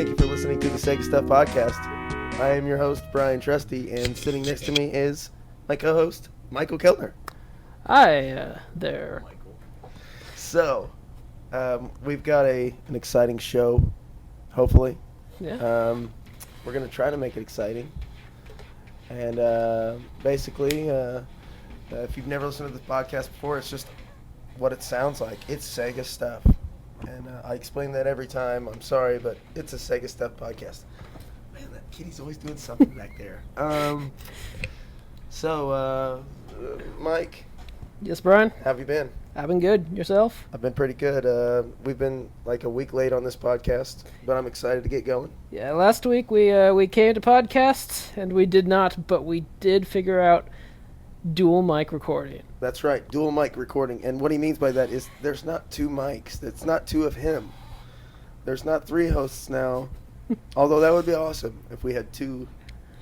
thank you for listening to the Sega Stuff Podcast. I am your host, Bryan Trusty, and sitting next to me is my co-host, Michael Keltner. Hi there. So, we've got an exciting show, hopefully. Yeah. We're going to try to make it exciting. And basically, if you've never listened to this podcast before, it's just what it sounds like. It's Sega Stuff. And I explain that every time. I'm sorry, but it's a Sega Stuff podcast. Man, that kitty's always doing something back there. So, Mike. Yes, Bryan? How have you been? I've been good. Yourself? I've been pretty good. We've been like a week late on this podcast, but I'm excited to get going. Yeah, last week we came to podcasts, and we did not, but we did figure out dual mic recording. That's right, dual mic recording. And what he means by that is there's not two mics. It's not two of him. There's not three hosts now, although that would be awesome if we had two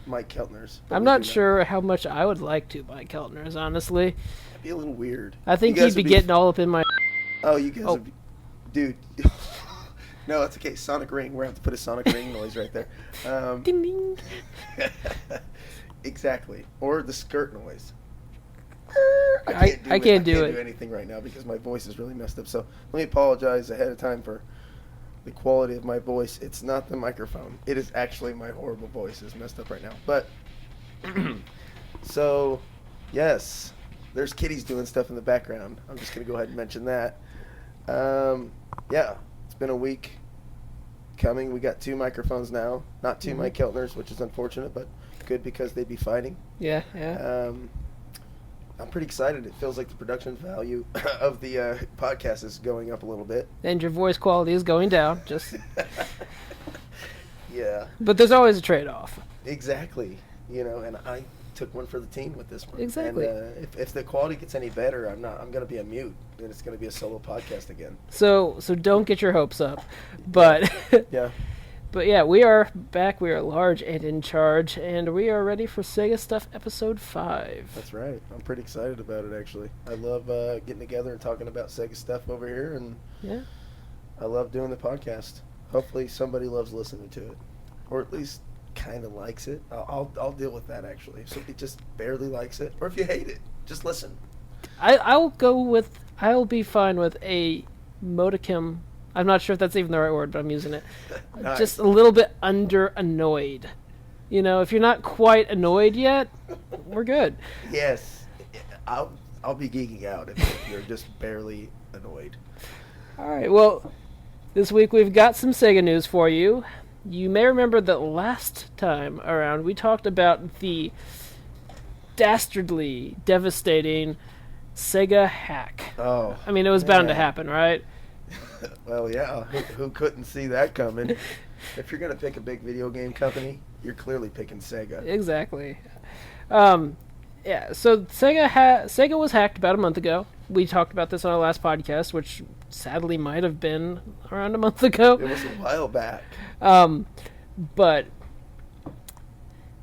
Mike Keltners. I'm not sure how much I would like two Mike Keltners, honestly. It'd be a little weird. I think he'd be getting all up in my... Oh, you guys would be... Dude. No, that's okay. Sonic Ring. We're going to have to put a Sonic Ring noise right there. Ding, ding. Exactly. Or the skirt noise. I can't do anything right now because my voice is really messed up. So let me apologize ahead of time for the quality of my voice. It's not the microphone. It is actually my horrible voice is messed up right now. But, so, yes, there's kitties doing stuff in the background. I'm just going to go ahead and mention that. Yeah, it's been a week coming. We got two microphones now. Not two Mike Keltners, which is unfortunate, but good because they'd be fighting. Yeah. I'm pretty excited. It feels like the production value of the podcast is going up a little bit. And your voice quality is going down, just... Yeah. But there's always a trade-off. Exactly. You know, and I took one for the team with this one. Exactly. And if the quality gets any better, I'm going to be a mute, and it's going to be a solo podcast again. So don't get your hopes up. But... Yeah. But yeah, we are back. We are large and in charge, and we are ready for Sega Stuff Episode 5. That's right. I'm pretty excited about it, actually. I love getting together and talking about Sega stuff over here, and yeah, I love doing the podcast. Hopefully somebody loves listening to it, or at least kind of likes it. I'll deal with that, actually. If somebody just barely likes it, or if you hate it, just listen. I'll be fine with a modicum. I'm not sure if that's even the right word, but I'm using it. Nice. Just a little bit under annoyed. You know, if you're not quite annoyed yet, we're good. Yes. I'll be geeking out if you're just barely annoyed. All right, well, this week we've got some Sega news for you. You may remember that last time around we talked about the dastardly, devastating Sega hack. Oh. I mean, it was bound to happen, right? Well, yeah. Who couldn't see that coming? If you're going to pick a big video game company, you're clearly picking Sega. Exactly. Yeah, so Sega was hacked about a month ago. We talked about this on our last podcast, which sadly might have been around a month ago. It was a while back. But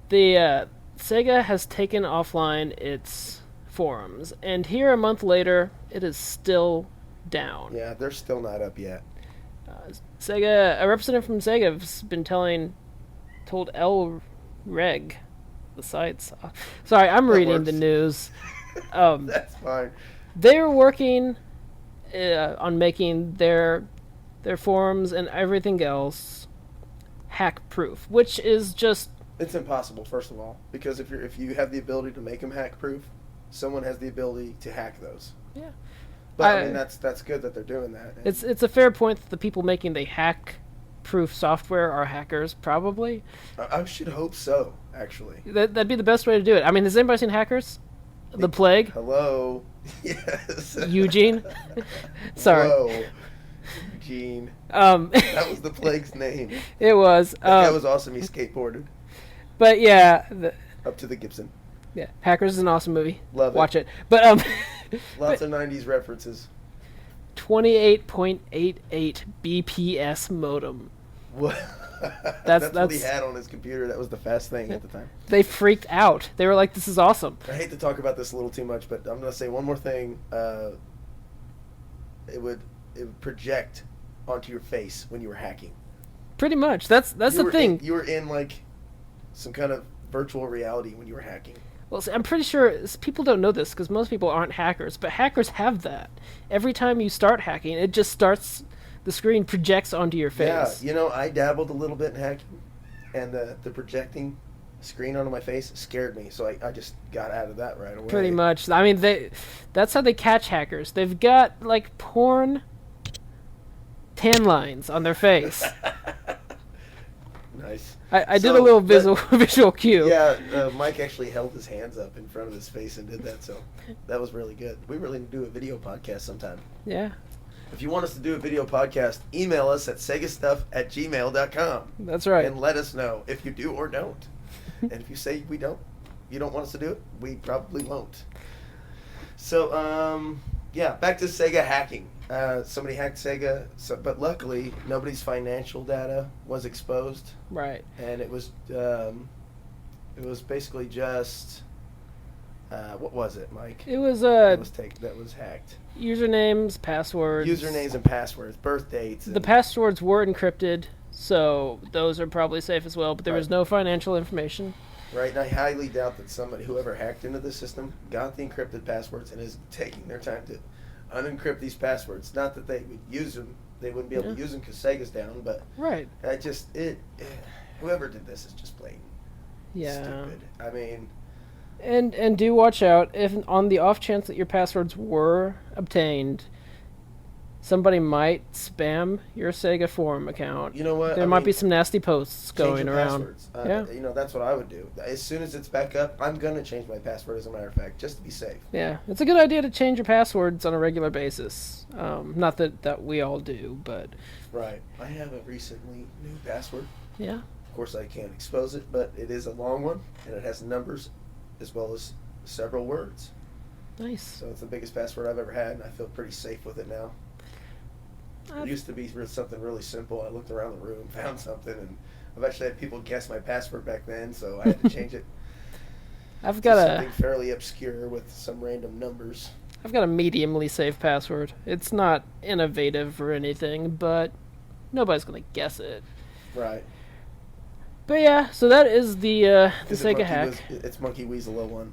the Sega has taken offline its forums, and here a month later, it is still down. Yeah, they're still not up yet. Sega, a representative from Sega has been told El Reg, the sites. Sorry, I'm reading the news. That's fine. They're working on making their forums and everything else hack-proof, which is just... It's impossible, first of all, because if you have the ability to make them hack-proof, someone has the ability to hack those. Yeah. But I mean, that's good that they're doing that. It's a fair point that the people making the hack-proof software are hackers, probably. I should hope so, actually. That'd be the best way to do it. I mean, has anybody seen Hackers? The Plague? Hello. Yes. Eugene? Sorry. Hello. Eugene. That was the Plague's name. It was. That was awesome. He skateboarded. But yeah. Up to the Gibson. Yeah. Hackers is an awesome movie. Love it. Watch it. But Lots of 90s references. 28.88 BPS modem. What? That's what he had on his computer. That was the fast thing at the time. They freaked out. They were like, this is awesome. I hate to talk about this a little too much, but I'm going to say one more thing. It would project onto your face when you were hacking. Pretty much. That's the thing. You were in like some kind of virtual reality when you were hacking. Well, see, I'm pretty sure people don't know this because most people aren't hackers, but hackers have that. Every time you start hacking, it just starts. The screen projects onto your face. Yeah, I dabbled a little bit in hacking, and the projecting screen onto my face scared me, so I just got out of that right away. Pretty much. I mean, that's how they catch hackers. They've got, like, porn tan lines on their face. Nice. I did a little visual cue. Yeah, Mike actually held his hands up in front of his face and did that, so that was really good. We really need to do a video podcast sometime. Yeah. If you want us to do a video podcast, email us at segastuff@gmail.com. That's right. And let us know if you do or don't. And if you say you don't want us to do it, we probably won't. So, back to Sega hacking. Somebody hacked Sega, but luckily nobody's financial data was exposed. Right. And it was basically just what was it, Mike? It was that was hacked. Usernames, passwords. Usernames and passwords, birth dates. The passwords were encrypted, so those are probably safe as well. But there was no financial information. Right, and I highly doubt that whoever hacked into the system, got the encrypted passwords and is taking their time to unencrypt these passwords. Not that they would use them, they wouldn't be able to use them because Sega's down, but right. Whoever did this is just blatant stupid. I mean... And do watch out, if on the off chance that your passwords were obtained, somebody might spam your Sega forum account. You know what? There might be some nasty posts going around. Passwords. That's what I would do. As soon as it's back up, I'm going to change my password, as a matter of fact, just to be safe. Yeah, it's a good idea to change your passwords on a regular basis. Not that we all do, but... Right. I have a recently new password. Yeah. Of course, I can't expose it, but it is a long one, and it has numbers as well as several words. Nice. So it's the biggest password I've ever had, and I feel pretty safe with it now. It used to be something really simple. I looked around the room, found something, and I've actually had people guess my password back then, so I had to change it. I've got something fairly obscure with some random numbers. I've got a mediumly safe password. It's not innovative or anything, but nobody's gonna guess it. Right. But yeah, so that is the Sega hack. It's Monkey Weasel 01.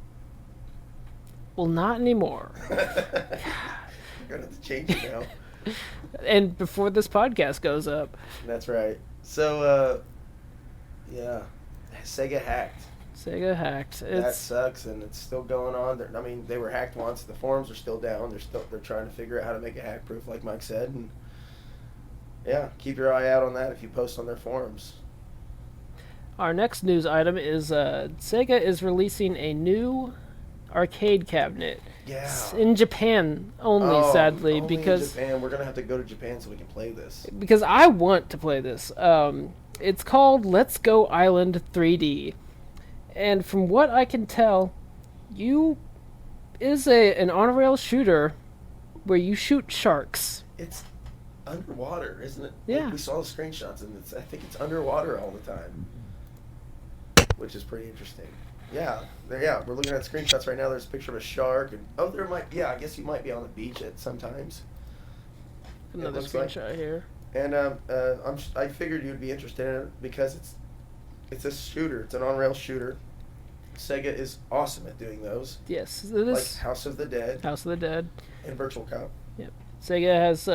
Well, not anymore. You're going to have to change it now. And before this podcast goes up. That's right. So, Sega hacked. Sega hacked. That sucks, and it's still going on. They were hacked once. The forums are still down. They're trying to figure out how to make it hack-proof, like Mike said. And yeah, keep your eye out on that if you post on their forums. Our next news item is Sega is releasing a new arcade cabinet. Yeah. In Japan only, sadly, only because in Japan. We're gonna have to go to Japan so we can play this. Because I want to play this. It's called Let's Go Island 3D, and from what I can tell, is an on-rail shooter where you shoot sharks. It's underwater, isn't it? Yeah. Like we saw the screenshots, and I think it's underwater all the time, which is pretty interesting. Yeah, we're looking at screenshots right now. There's a picture of a shark, and I guess you might be on the beach at sometimes. Another screenshot here. And I figured you'd be interested in it because it's a shooter. It's an on-rail shooter. Sega is awesome at doing those. Yes, like House of the Dead. House of the Dead. And Virtual Cop. Yep. Sega has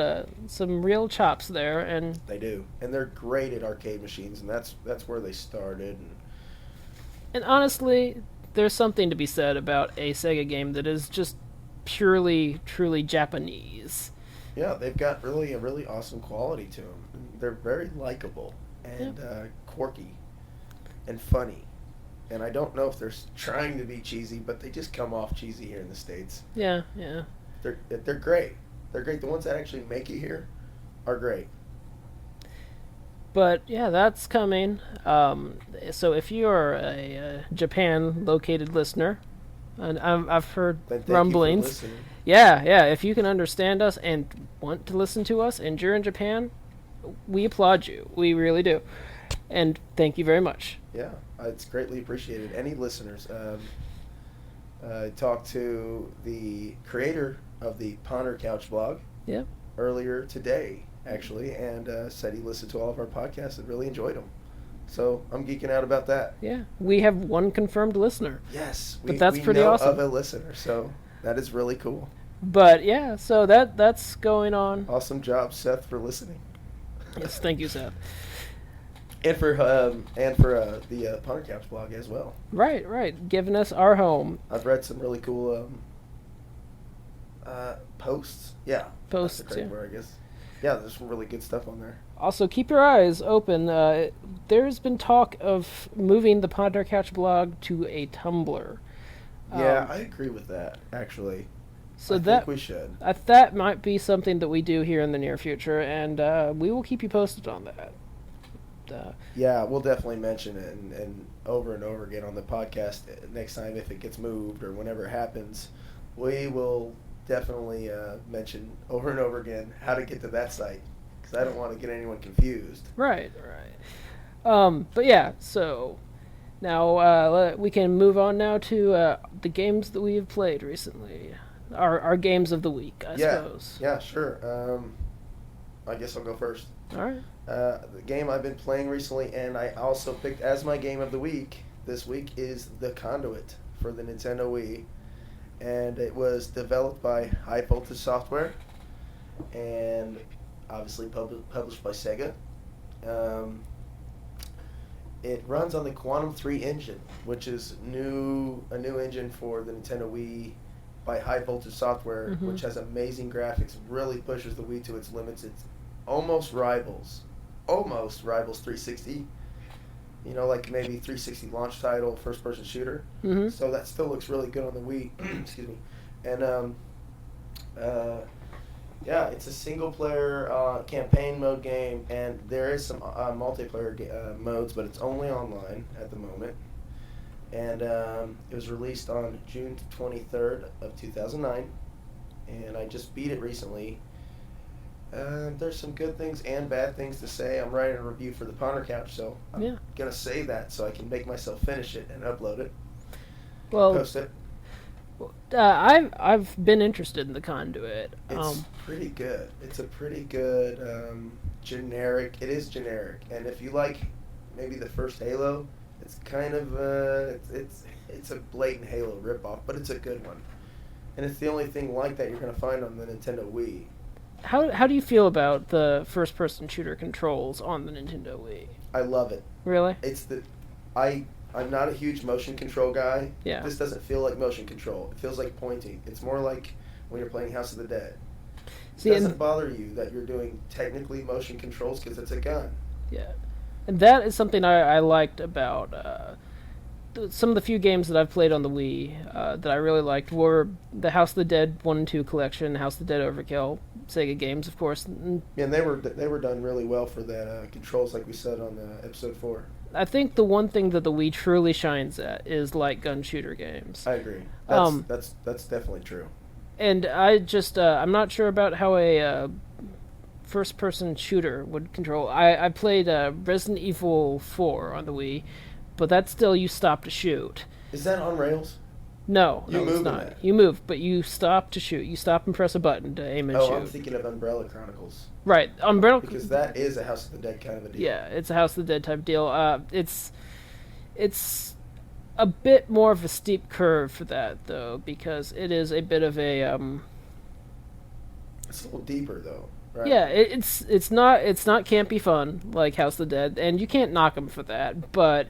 some real chops there, and they do, and they're great at arcade machines, and that's where they started. And honestly, there's something to be said about a Sega game that is just purely, truly Japanese. Yeah, they've got a really awesome quality to them. They're very likable and quirky and funny. And I don't know if they're trying to be cheesy, but they just come off cheesy here in the States. Yeah. They're great. They're great. The ones that actually make it here are great. But yeah, that's coming. So if you are a Japan-located listener, and I've heard rumblings. Yeah. If you can understand us and want to listen to us, and you're in Japan, we applaud you. We really do, and thank you very much. Yeah, it's greatly appreciated. Any listeners? I talked to the creator of the Ponder Couch blog. Yeah. Earlier today, actually, and said he listened to all of our podcasts and really enjoyed them. So I'm geeking out about that. Yeah, we have one confirmed listener. Yes, but that's pretty know awesome. Of a listener, so that is really cool. But yeah, so that's going on. Awesome job, Seth, for listening. Yes, thank you, Seth. And for the Punter Caps blog as well. Right, giving us our home. I've read some really cool posts. Yeah, posts. That's a great word, I guess. Yeah, there's some really good stuff on there. Also, keep your eyes open. There's been talk of moving the Punter Couch blog to a Tumblr. Yeah, I agree with that, actually. So I think we should. That might be something that we do here in the near future, and we will keep you posted on that. Yeah, we'll definitely mention it and over again on the podcast next time if it gets moved or whenever it happens. We will definitely mention over and over again how to get to that site because I don't want to get anyone confused. Right. But yeah, so now we can move on now to the games that we have played recently. Our games of the week, I suppose. Yeah, sure. I guess I'll go first. All right. The game I've been playing recently, and I also picked as my game of the week this week, is the Conduit for the Nintendo Wii. And it was developed by High Voltage Software and obviously published by Sega. It runs on the Quantum 3 engine, which is a new engine for the Nintendo Wii by High Voltage Software, which has amazing graphics, really pushes the Wii to its limits. It almost rivals 360. You know, like maybe 360 launch title, first-person shooter. Mm-hmm. So that still looks really good on the Wii. Excuse me. And yeah, it's a single-player campaign mode game, and there is some multiplayer modes, but it's only online at the moment. And it was released on June 23rd of 2009, and I just beat it recently. There's some good things and bad things to say. I'm writing a review for the Punter Couch, so I'm going to say that so I can make myself finish it and upload it. Well, post it. I've been interested in the Conduit. It's pretty good. It's a pretty good generic. It is generic, and if you like maybe the first Halo, it's kind of it's a blatant Halo ripoff, but it's a good one, and it's the only thing like that you're going to find on the Nintendo Wii. How do you feel about the first-person shooter controls on the Nintendo Wii? I love it. Really? I'm not a huge motion control guy. Yeah. This doesn't feel like motion control. It feels like pointing. It's more like when you're playing House of the Dead. It doesn't bother you that you're doing technically motion controls because it's a gun. Yeah. And that is something I liked about some of the few games that I've played on the Wii that I really liked were the House of the Dead 1 and 2 collection, House of the Dead Overkill, Sega games, of course. Yeah, and they were done really well for that controls, like we said on episode 4. I think the one thing that the Wii truly shines at is light gun shooter games. I agree. That's definitely true. And I just I'm not sure about how a first-person shooter would control. I played Resident Evil 4 on the Wii, but that's still you stop to shoot. Is that on rails? No, you move it's not. You move, but you stop to shoot. You stop and press a button to aim and shoot. Oh, I'm thinking of Umbrella Chronicles. Right, Umbrella. Because that is a House of the Dead kind of a deal. Yeah, it's a House of the Dead type deal. It's a bit more of a steep curve for that though, because it is a bit of a. It's a little deeper though. Right? Yeah, it's not campy fun like House of the Dead, and you can't knock them for that, but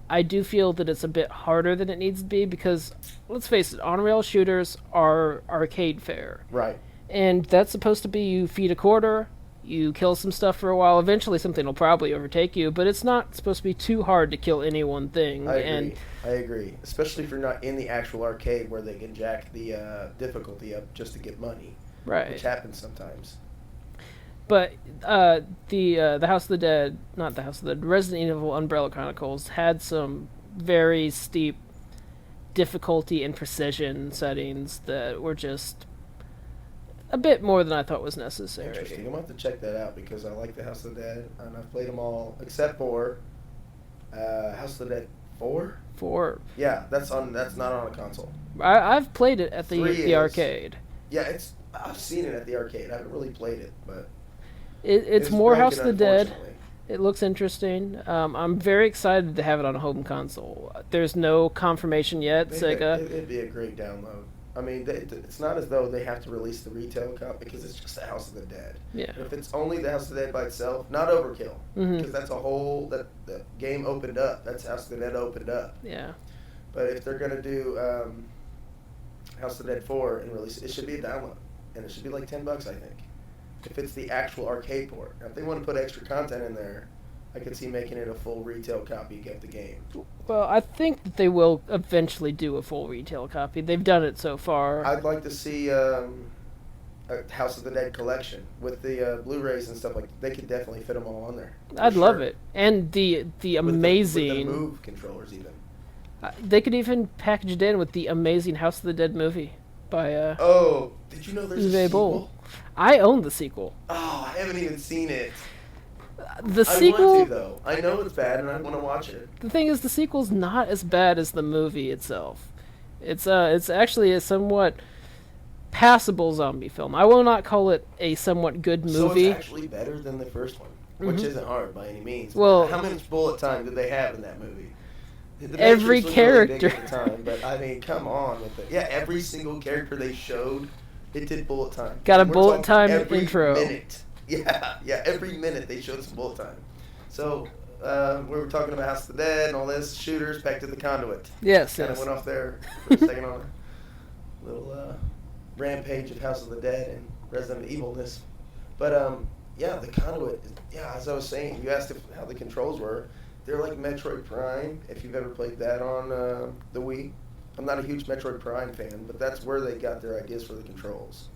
I do feel that it's a bit harder than it needs to be because, let's face it, on-rail shooters are arcade fare. Right. And that's supposed to be you feed a quarter, you kill some stuff for a while, eventually something will probably overtake you, but it's not supposed to be too hard to kill any one thing. I agree. Especially if you're not in the actual arcade where they can jack the difficulty up just to get money. Right. Which happens sometimes. But the House of the Dead, not the House of the Dead, Resident Evil Umbrella Chronicles had some very steep difficulty and precision settings that were just a bit more than I thought was necessary. Interesting. I'm going to have to check that out because I like the House of the Dead, and I've played them all except for House of the Dead 4? 4. Yeah, that's not on a console. I've played it at the arcade. Yeah, I've seen it at the arcade. I haven't really played it, but It's more House of the Dead. It looks interesting. I'm very excited to have it on a home console. There's no confirmation yet, Sega. It'd be a great download. I mean, it's not as though they have to release the retail copy because it's just the House of the Dead. Yeah. If it's only the House of the Dead by itself, not overkill, because that's a whole that the game opened up. That's House of the Dead opened up. Yeah. But if they're gonna do House of the Dead 4 and release it should be a download, and it should be like $10, I think. If it's the actual arcade port. Now, if they want to put extra content in there, I could see making it a full retail copy of the game. Well, I think that they will eventually do a full retail copy. They've done it so far. I'd like to see a House of the Dead collection with the Blu-rays and stuff like that. They could definitely fit them all on there. I'd love it. And the amazing... With the Move controllers even. They could even package it in with the amazing House of the Dead movie by... oh, did you know there's a sequel? I own the sequel. Oh, I haven't even seen it. The sequel... I want to, though. I know it's bad, and I want to watch it. The thing is, the sequel's not as bad as the movie itself. It's actually a somewhat passable zombie film. I will not call it a somewhat good movie. So it's actually better than the first one, which isn't hard by any means. Well, how much bullet time did they have in that movie? Every character. Really big at the time, but I mean, come on with it. Yeah, every single character they showed, it did bullet time. Got a bullet time intro. Minute. Yeah, every minute they showed some bullet time. So we were talking about House of the Dead and all this, shooters, back to the Conduit. Yes, Kind of went off there for a second on a little rampage of House of the Dead and Resident Evilness. But yeah, the Conduit, as I was saying, you asked how the controls were. They're like Metroid Prime, if you've ever played that on the Wii. I'm not a huge Metroid Prime fan, but that's where they got their ideas for the controls.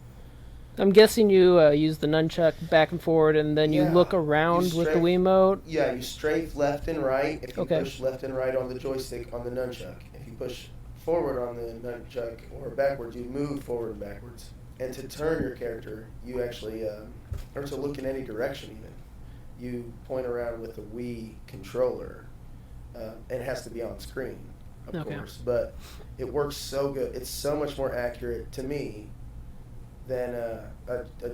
I'm guessing you use the nunchuck back and forward, and then you look around with the Wiimote. Yeah, you strafe left and right. If you push left and right on the joystick on the nunchuck. If you push forward on the nunchuck or backwards, you move forward and backwards. And to turn your character, you actually, or to look in any direction even, you point around with the Wii controller. And it has to be on screen, of course. But it works so good. It's so much more accurate to me than a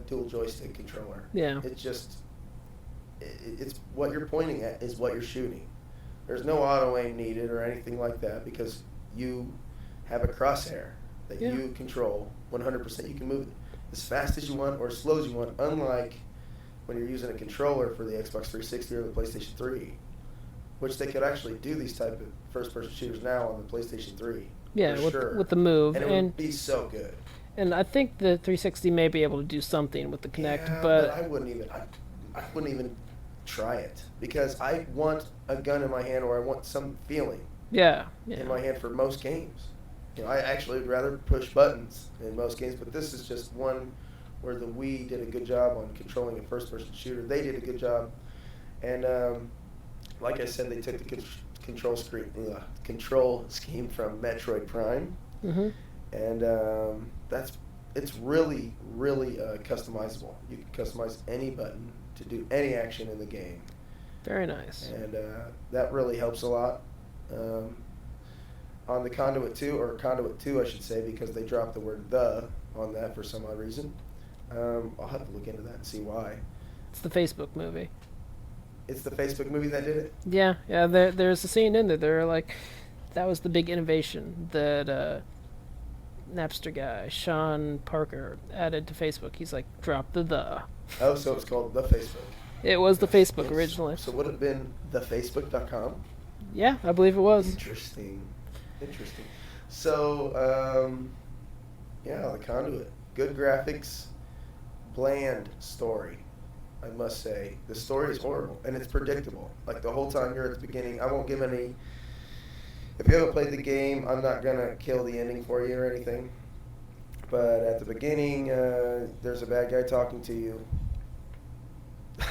dual joystick controller. Yeah. It's just, it's what you're pointing at is what you're shooting. There's no auto aim needed or anything like that because you have a crosshair that you control 100%. You can move it as fast as you want or as slow as you want, unlike when you're using a controller for the Xbox 360 or the PlayStation 3, which they could actually do these type of first-person shooters now on the PlayStation 3. Yeah, with the Move. And it would be so good. And I think the 360 may be able to do something with the Kinect, but I wouldn't even try it because I want a gun in my hand or I want some feeling in my hand for most games. You know, I actually would rather push buttons in most games, but this is just one where the Wii did a good job on controlling a first-person shooter. They did a good job, and like I said, they took the control scheme from Metroid Prime, and it's really customizable. You can customize any button to do any action in the game. Very nice. And that really helps a lot. On the Conduit 2, or Conduit 2 I should say, because they dropped the word "the" on that for some odd reason. I'll have to look into that and see why. It's the Facebook movie. It's the Facebook movie that did it? Yeah. There's a scene in there. They're like, that was the big innovation that Napster guy, Sean Parker, added to Facebook. He's like, drop the. Oh, so it's called The Facebook. It was the Facebook originally. So would it have been thefacebook.com? Yeah, I believe it was. Interesting. So, the Conduit. Good graphics, bland story, I must say. The story is horrible, and it's predictable. Like, the whole time you're at the beginning, I won't give any... If you haven't played the game, I'm not going to kill the ending for you or anything. But at the beginning, there's a bad guy talking to you.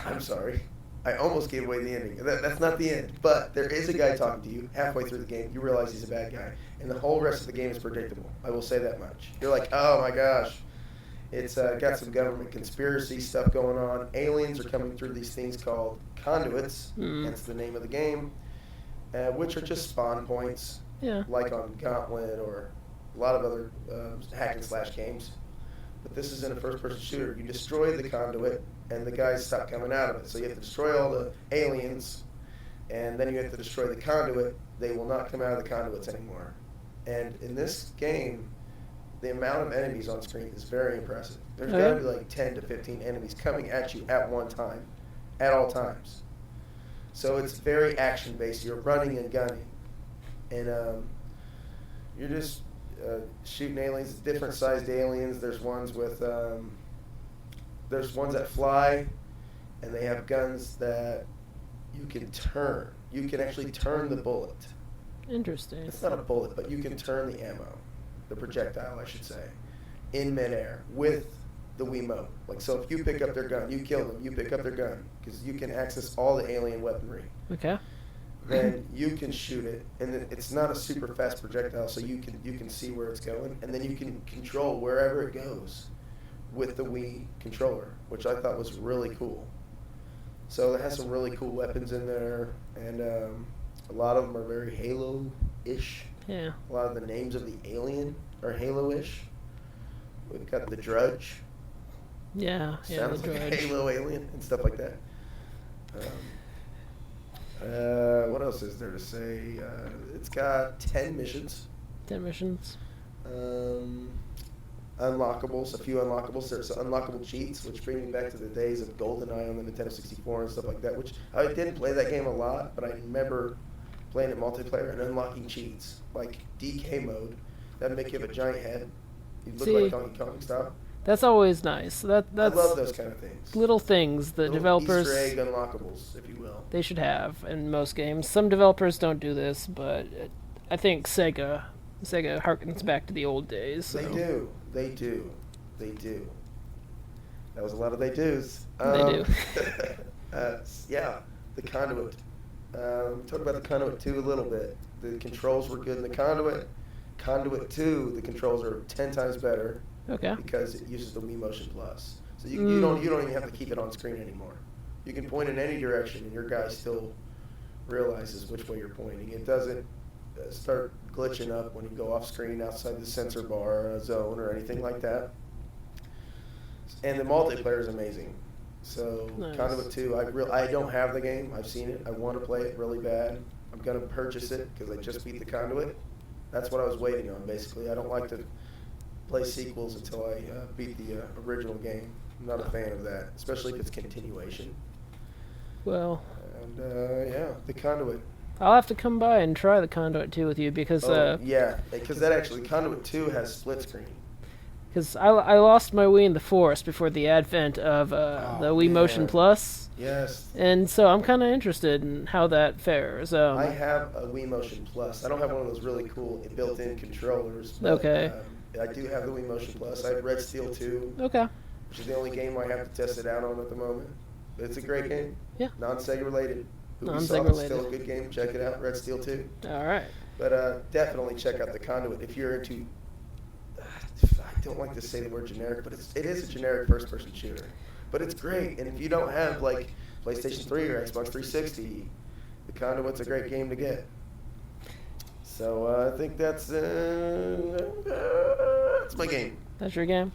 I'm sorry. I almost gave away the ending. That's not the end. But there is a guy talking to you halfway through the game. You realize he's a bad guy. And the whole rest of the game is predictable. I will say that much. You're like, oh my gosh. It's got some government conspiracy stuff going on. Aliens are coming through these things called conduits. That's the name of the game. Which are just spawn points. Yeah. Like on Gauntlet or a lot of other hack and slash games. but this is in a first-person shooter. You destroy the conduit, and the guys stop coming out of it. So you have to destroy all the aliens, and then you have to destroy the conduit. They will not come out of the conduits anymore. And in this game, the amount of enemies on screen is very impressive. There's got to be like 10 to 15 enemies coming at you at one time, at all times. So it's very action-based. You're running and gunning. And you're just shooting aliens, different sized aliens. There's ones that fly, and they have guns that you can turn. You can actually turn the bullet. Interesting. It's not a bullet, but you can turn the ammo, the projectile, I should say, in midair with the Wiimote. Like, so if you pick up their gun, you kill them, you pick up their gun, because you can access all the alien weaponry. Okay. Then you can shoot it, and it's not a super fast projectile, so you can see where it's going, and then you can control wherever it goes with the Wii controller, which I thought was really cool. So it has some really cool weapons in there, and a lot of them are very Halo-ish. Yeah. A lot of the names of the alien are Halo-ish. We've got the Drudge. Yeah, sounds the like Drudge. a Halo alien and stuff like that. What else is there to say? It's got 10 missions. 10 missions. Unlockables, a few unlockables. There's unlockable cheats, which bring me back to the days of GoldenEye on the Nintendo 64 and stuff like that, which I didn't play that game a lot, but I remember playing it multiplayer and unlocking cheats, like DK mode. That'd make you have a giant head. You'd look like Donkey Kong style. That's always nice. That's I love those kind of things. Little things the developers... Easter egg unlockables, if you will. They should have in most games. Some developers don't do this, but I think Sega harkens back to the old days. So. They do. That was a lot of they do's. They do. Yeah, the Conduit. Talk about the Conduit 2 a little bit. The controls were good in the Conduit. Conduit 2, the controls are 10 times better. Okay. Because it uses the Wii Motion Plus. So you don't even have to keep it on screen anymore. You can point in any direction, and your guy still realizes which way you're pointing. It doesn't start glitching up when you go off screen outside the sensor bar zone or anything like that. And the multiplayer is amazing. So nice. Conduit 2, I don't have the game. I've seen it. I want to play it really bad. I'm going to purchase it because I just beat the Conduit. That's what I was waiting on, basically. I don't like to play sequels until I beat the original game. I'm not a fan of that, especially if it's continuation. Well. And yeah, the Conduit. I'll have to come by and try the Conduit 2 with you because... yeah, because that actually, Conduit 2 has split screen. Because I lost my Wii in the forest before the advent of the Wii Motion Plus. Yes. And so I'm kind of interested in how that fares. I have a Wii Motion Plus. I don't have one of those really cool built-in controllers. But, okay. I do have the Wii Motion Plus. I have Red Steel 2. Okay. Which is the only game I have to test it out on at the moment. But it's a great game. Yeah. Non-Sega related. Non-Sega related. Still a good game. Check it out. Red Steel 2. All right. But definitely check out the Conduit if you're into... I don't like to say the word generic, but it is a generic first-person shooter. But it's great. And if you don't have, like, PlayStation 3 or Xbox 360, the Conduit's a great game to get. So I think that's my game. That's your game?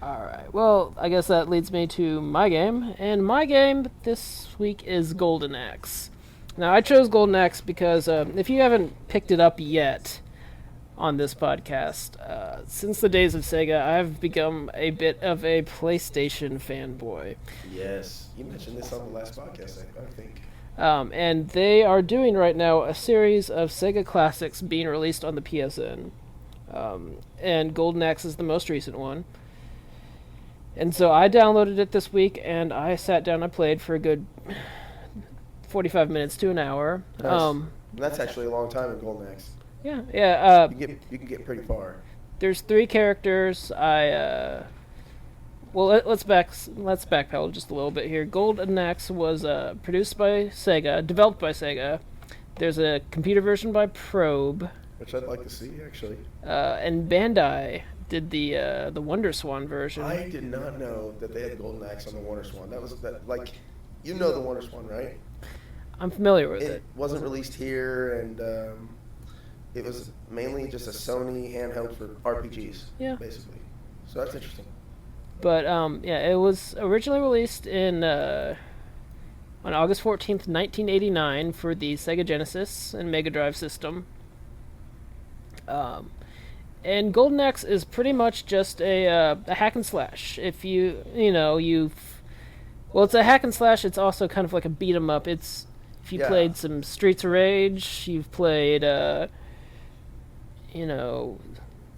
All right. Well, I guess that leads me to my game. And my game this week is Golden Axe. Now, I chose Golden Axe because if you haven't picked it up yet on this podcast, since the days of Sega, I've become a bit of a PlayStation fanboy. Yes. You mentioned this on the last podcast, I think. And they are doing right now a series of Sega classics being released on the PSN. And Golden Axe is the most recent one. And so I downloaded it this week, and I sat down and played for a good 45 minutes to an hour. Nice. That's actually a long time in Golden Axe. Yeah. You can get pretty far. There's 3 characters. Well, let's backpedal just a little bit here. Golden Axe was produced by Sega, developed by Sega. There's a computer version by Probe, which I'd like to see, actually. And Bandai did the Wonder Swan version. I did not know that they had Golden Axe on the Wonder Swan. You know the Wonder Swan, right? I'm familiar with it. It wasn't released here, and it was mainly just a Sony handheld for RPGs, basically. So that's interesting. But it was originally released on August 14th, 1989 for the Sega Genesis and Mega Drive system. And Golden Axe is pretty much just a hack and slash. If it's a hack and slash. It's also kind of like a beat 'em up. If you played some Streets of Rage, you've played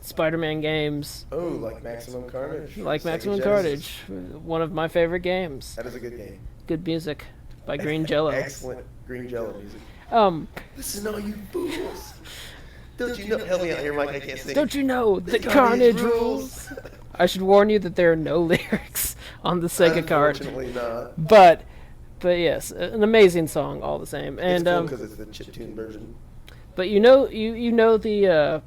Spider-Man games. Oh, like Maximum Carnage. Like Maximum Carnage, one of my favorite games. That is a good game. Good music by Green Jello. Excellent Green Jello music. Listen, all you fools. Don't you know? Help me out here, Mike. I can't sing. Don't you know the Carnage rules? I should warn you that there are no lyrics on the Sega card. Unfortunately not. But yes, an amazing song all the same. And it's cool because it's the chiptune version. But you know the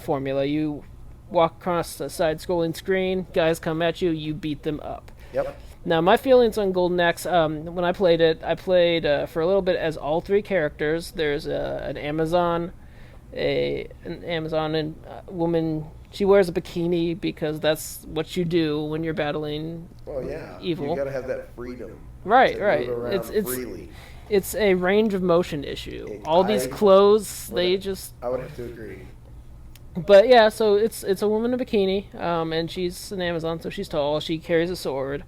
formula. You walk across a side-scrolling screen, guys come at you, you beat them up. Yep. Now, my feelings on Golden Axe, when I played it, I played for a little bit as all three characters. There's an Amazon, and woman. She wears a bikini because that's what you do when you're battling evil. You gotta have that freedom. Right. Move around freely. It's a range of motion issue. All these clothes, I would have to agree. But yeah, so it's a woman in a bikini, and she's an Amazon, so she's tall. She carries a sword.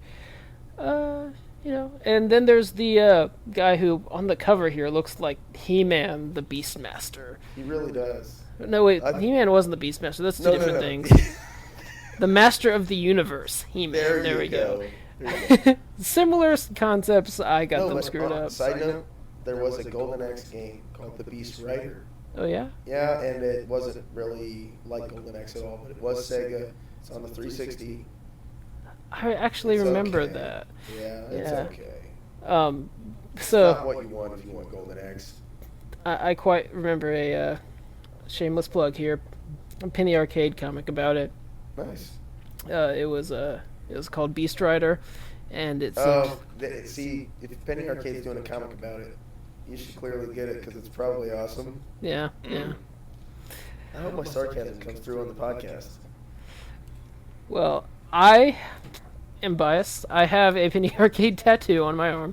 And then there's the guy who on the cover here looks like He-Man, the Beastmaster. He really does. No, wait, He-Man wasn't the Beastmaster. That's two different things. The Master of the Universe, He-Man. There we go. Similar concepts. I got them screwed up. Side note: there was a Golden Axe game called The Beast Rider. Oh yeah. Yeah, and it wasn't really like Golden Axe at all, but it was Sega. It's on the 360. I actually remember that. Yeah, it's okay. So it's not what you want if you want Golden Axe. I quite remember a shameless plug here, a Penny Arcade comic about it. Nice. It was called Beast Rider, and it's. See, if Penny Arcade's doing a comic about it, you should clearly get it because it's probably awesome. Yeah. I hope my sarcasm comes through on the podcast. Well, I am biased. I have a Penny Arcade tattoo on my arm.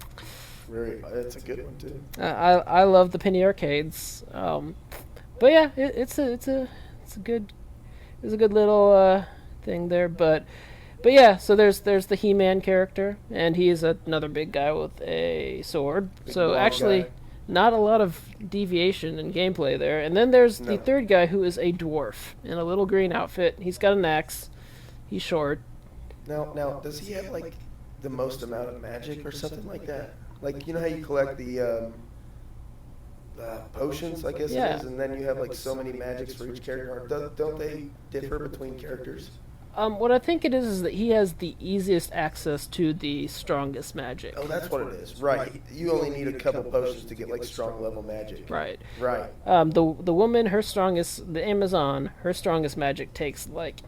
It's a good one too. I love the Penny Arcades. But yeah, it's a good little thing there. But yeah, so there's the He-Man character, and he's another big guy with a sword. So actually, not a lot of deviation in gameplay there. And then there's the third guy who is a dwarf in a little green outfit. He's got an axe. He's short. Now, does he have like the most amount of magic or something like that? Like, you know how you collect the potions, I guess it is, and then you have like so many magics for each character. Don't they differ between characters? What I think it is that he has the easiest access to the strongest magic. Oh, that's what it is. Right. You only need a couple potions to get like strong level magic. Right. Right. The woman, the Amazon, her strongest magic takes like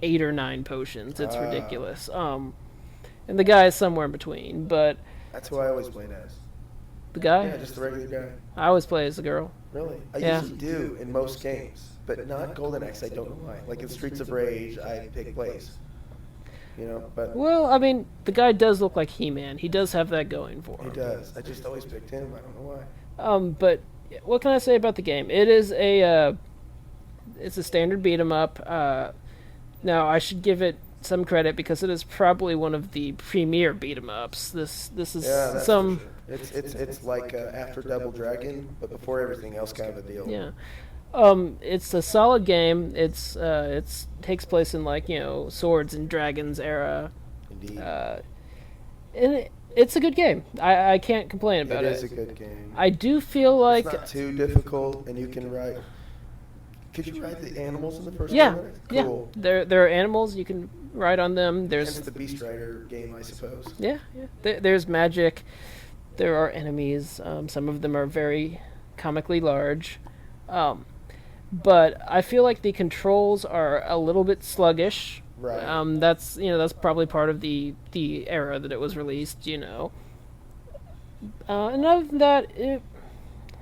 8 or 9 potions. It's ridiculous. And the guy is somewhere in between, but that's who I always played as. The guy? Yeah, just the regular guy. I always play as the girl. Really? I usually do in most games, but not Golden Axe. I don't know why. Like in Streets of Rage, I pick Blaze. But well, I mean, the guy does look like He-Man. He does have that going for him. He does. I just always picked him. I don't know why. But what can I say about the game? It is it's a standard beat 'em up. Now I should give it some credit because it is probably one of the premier beat 'em ups. This is some. For sure. It's like after Double Dragon, but before everything else, kind of a deal. Yeah. It's a solid game. It's takes place in Swords and Dragons era. Indeed. And it's a good game. I can't complain about it. It is a good game. I do feel like it's not too difficult, and you can ride. Could you ride the animals in the first one? Cool. Yeah. There are animals you can ride on them. There's the Beast Rider game, I suppose. Yeah. There's magic. There are enemies. Some of them are very comically large. But I feel like the controls are a little bit sluggish. Right. That's probably part of the era that it was released. And other than that,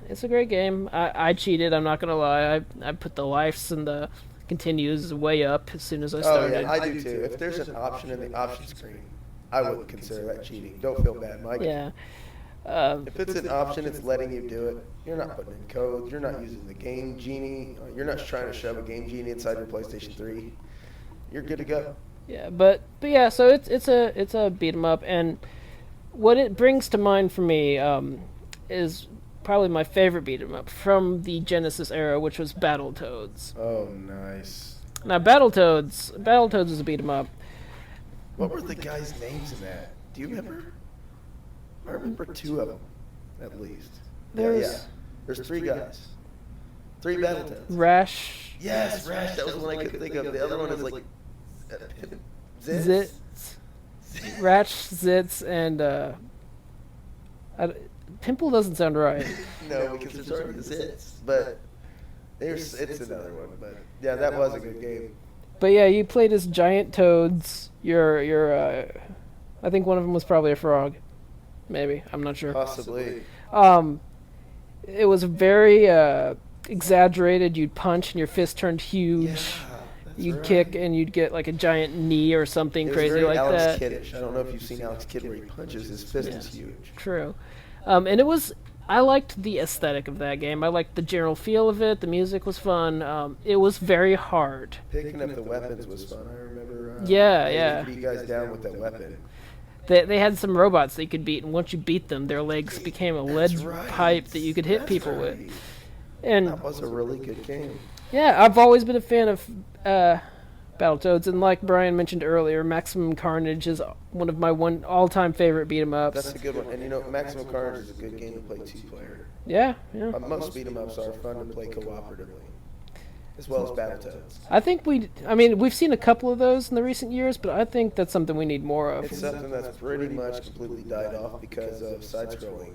it's a great game. I cheated. I'm not gonna lie. I put the lives and the continues way up as soon as I started. Oh yeah, I do too. If there's an option in the option screen, I wouldn't consider that cheating. Don't feel bad, Mike. Yeah. If it's an option, it's letting you do it. You're not putting in codes. You're not using the Game Genie. You're not trying to shove a Game Genie inside your PlayStation 3. You're good to go. Yeah, but yeah, so it's a beat 'em up, and what it brings to mind for me is probably my favorite beat 'em up from the Genesis era, which was Battletoads. Oh, nice. Now Battletoads is a beat 'em up. What were the guys' names in that? Do you remember? I remember 2 of them, at least. There's 3 guys. 3 Battletoads. Rash. Yes, Rash. That was the one I couldn't think of. The other one is like Zitz. Rash, Zitz, and Pimple doesn't sound right. No, because there's already Zitz. But it's another one. But yeah, that was a good game. But yeah, you played as giant toads. You're I think one of them was probably a frog. Maybe, I'm not sure. Possibly. It was very exaggerated. You'd punch and your fist turned huge. Yeah, you'd kick and you'd get like a giant knee or something crazy like Alex that. Kiddish. I don't know if you've seen Alex Kidd where he punches. His fist is huge. True. And I liked the aesthetic of that game. I liked the general feel of it. The music was fun. It was very hard. Picking up the weapons was fun. I remember. Yeah. Beat guys down with that weapon. They had some robots that you could beat, and once you beat them, their legs became a lead pipe that you could hit people with. And that was a really good game. Yeah, I've always been a fan of Battletoads, and like Bryan mentioned earlier, Maximum Carnage is one of my all-time favorite beat 'em ups. That's a good one, and Maximum Carnage is a good game to play 2-player. Yeah. Most beat 'em ups are fun to play cooperatively, as well as Battletoads. I think we've seen a couple of those in the recent years, but I think that's something we need more of. It's something that's pretty much completely died off because of side-scrolling.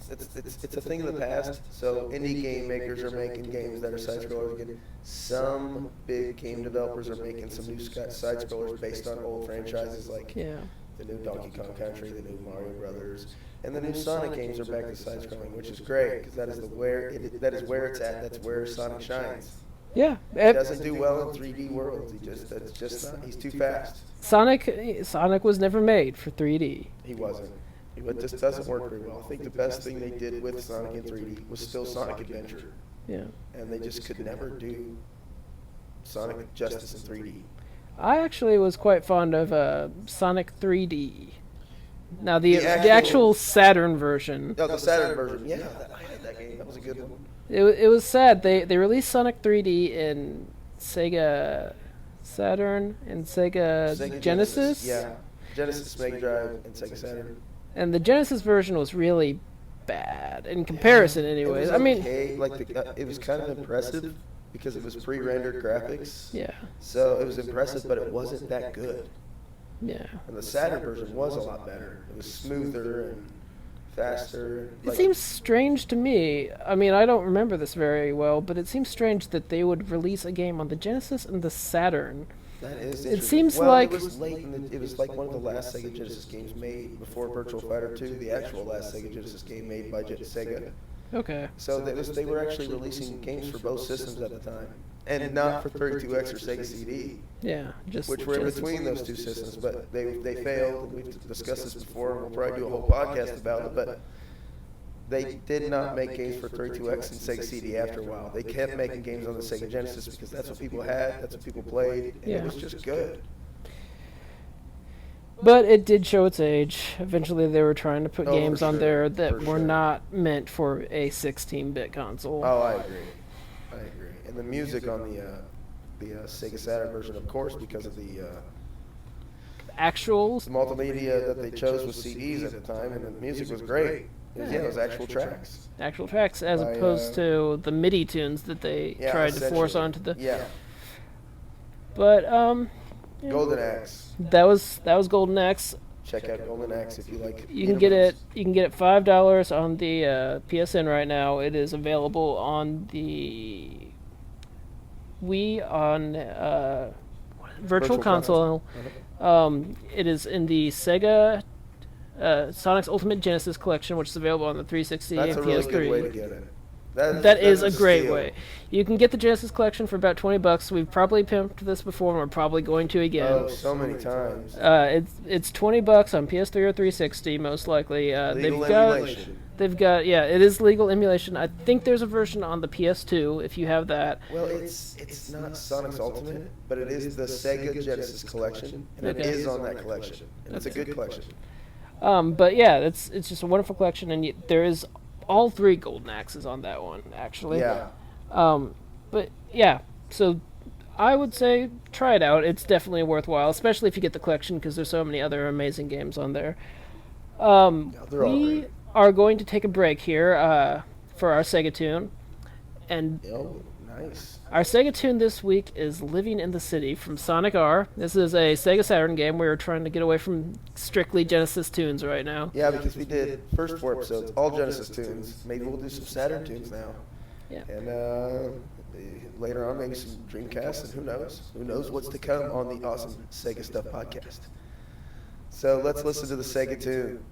It's a thing of the past. So indie game makers are making games that are side-scrollers again. Some big game developers are making some new side-scrollers based on old franchises like the new Donkey Kong Country, the new Mario Brothers, and the new Sonic games are back to side-scrolling, which is great because that is where it's at. That's where Sonic shines. Yeah, he doesn't do well in 3D worlds. He's too fast. Sonic was never made for 3D. He wasn't. It just doesn't work very well. I think the best thing they did with Sonic in 3D was still Sonic Adventure. Yeah. And they just could never do Sonic justice in 3D. I actually was quite fond of Sonic 3D. Now the actual Saturn version. Oh, the Saturn version. Yeah, I had that game. That was a good one. It was sad. They released Sonic 3D in Sega Saturn and Sega Genesis. Yeah, Genesis, Mega Drive, and Sega Saturn. And the Genesis version was really bad in comparison, anyways. I mean, it was kind of impressive because it was pre-rendered graphics. Yeah. So it was impressive, but it wasn't that good. Yeah. And the Saturn version was a lot better. It was smoother and faster. It seems strange to me. I mean, I don't remember this very well, but it seems strange that they would release a game on the Genesis and the Saturn. That is it seems like it was late. It was like one of the last Sega Genesis games made before Virtual Fighter 2, the actual last Sega Genesis game made by Sega. Okay. So they were actually releasing games for both systems at the time, and not for 32X or Sega CD. Yeah, which were in between those two systems, but they failed. We've discussed this before. We'll probably do a whole podcast about it, but they did not make games for 32X and Sega CD after a while. They kept making games on the Sega Genesis because that's what people had, that's what people played, and it was just good. But it did show its age. Eventually they were trying to put games on there that were not meant for a 16-bit console. Oh, I agree. And the music on the Sega Saturn version, of course, because of the actuals. The multimedia that they chose was CDs at the time, and the music was great. It was actual tracks. Actual tracks, as opposed to the MIDI tunes that they tried to force onto the. Yeah. But Golden Axe. That was Golden Axe. Check out Golden Axe if you like. You can get it $5 on the PSN right now. It is available on the Wii on Virtual Console. It is in the Sega Sonic's Ultimate Genesis Collection, which is available on the 360 and PS3. That's a really good way to get it. That is a great way. You can get the Genesis collection for about $20. We've probably pimped this before, and we're probably going to again. Oh, so many times. It's $20 on PS3 or 360, most likely. Legal emulation. They've got it is legal emulation. I think there's a version on the PS2 if you have that. Well, it's not Sonic's Ultimate, but it is the Sega Genesis collection, and it is on that collection, and it's a good collection. But yeah, it's just a wonderful collection, and there is all 3 golden axes on that one, actually. Yeah. But yeah, so I would say try it out. It's definitely worthwhile, especially if you get the collection, because there's so many other amazing games on there. We are going to take a break here for our Sega Tune. And nice. Our Sega Tune this week is Living in the City from Sonic R. This is a Sega Saturn game. We're trying to get away from strictly Genesis tunes right now. Yeah, because we did first 4 episodes, all Genesis tunes. Maybe we'll do some Saturn tunes now. Yeah. And later on, maybe some Dreamcast, and who knows? Who knows what's to come on the awesome Sega Stuff podcast. So let's listen to the Sega Tune.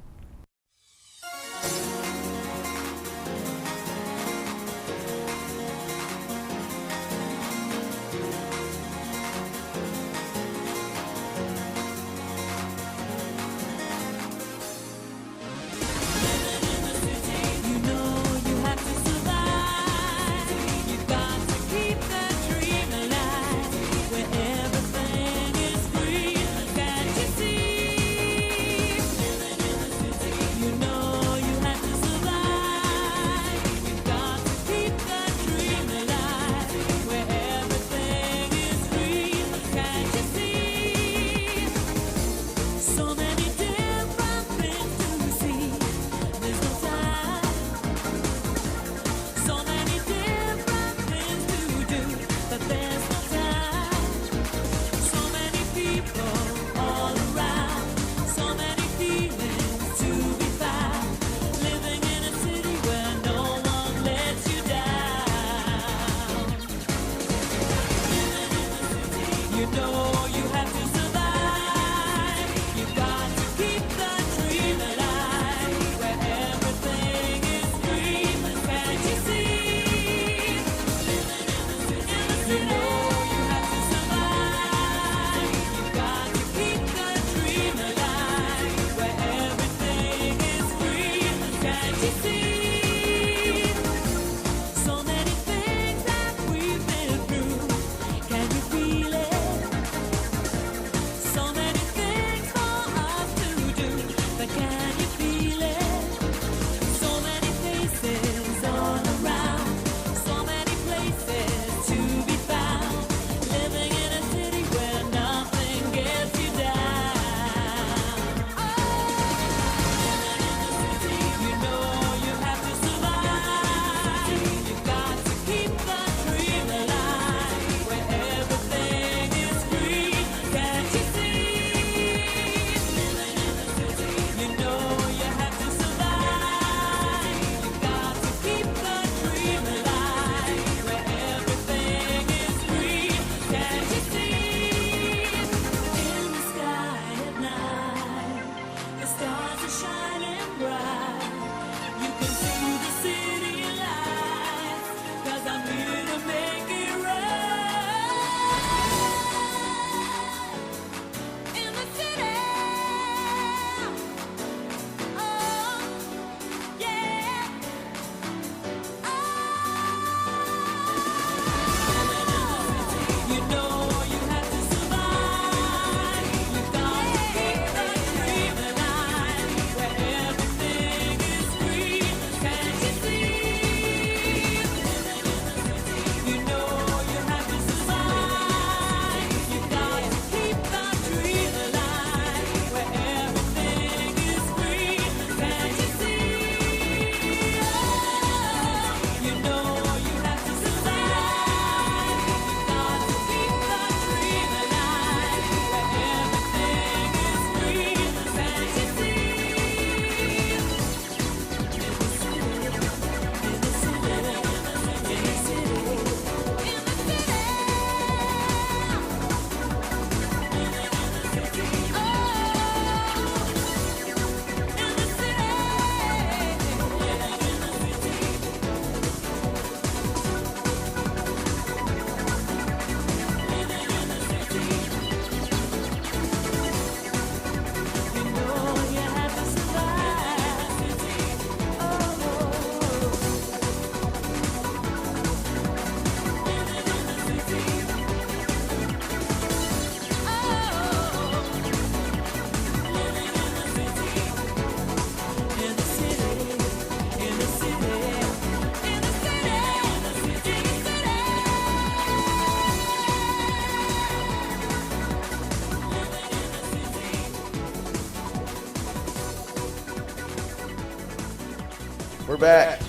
We're back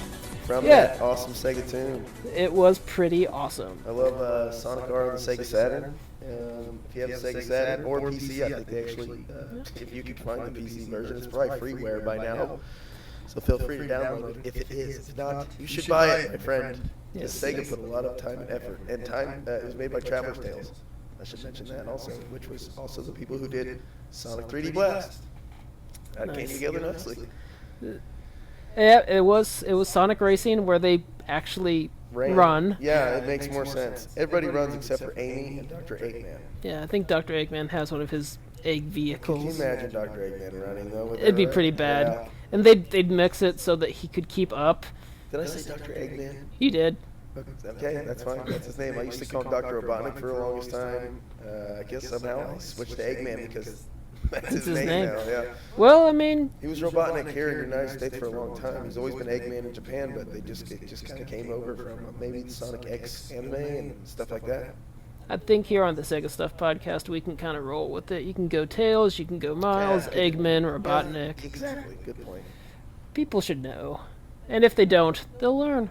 from that awesome Sega tune. It was pretty awesome. I love Sonic R on the Sega Saturn. If you have a Sega Saturn or PC, I think they actually, if you can find the PC version, it's probably freeware by now. So feel free to download it if it is. If not, you should buy it, my friend. Because Sega put a lot of time and effort. And time, it was made by Traveler's Tales. I should mention that also, which was also the people who did Sonic 3D Blast. That came together nicely. Yeah, it was Sonic Racing where they actually run. Yeah, it makes more sense. Everybody runs except for Amy and Dr. Eggman. Yeah, I think Dr. Eggman has one of his egg vehicles. Can you imagine Dr. Eggman running though? It'd be pretty bad. Yeah. And they'd mix it so that he could keep up. Did I say Dr. Eggman? You did. Okay, that's fine. That's his name. I used to call him Dr. Robotnik for the longest time. I guess somehow I switched to Eggman because that's his name now. Yeah. Well, I mean, he was Robotnik here in the United States for a long time. He's always been Eggman in Japan, but they just kind of came over from maybe the Sonic X anime and stuff like that. I think here on the Sega Stuff podcast we can kind of roll with it. You can go Tails, you can go Miles, Eggman, Robotnik. Yeah, exactly. Good point. People should know, and if they don't, they'll learn.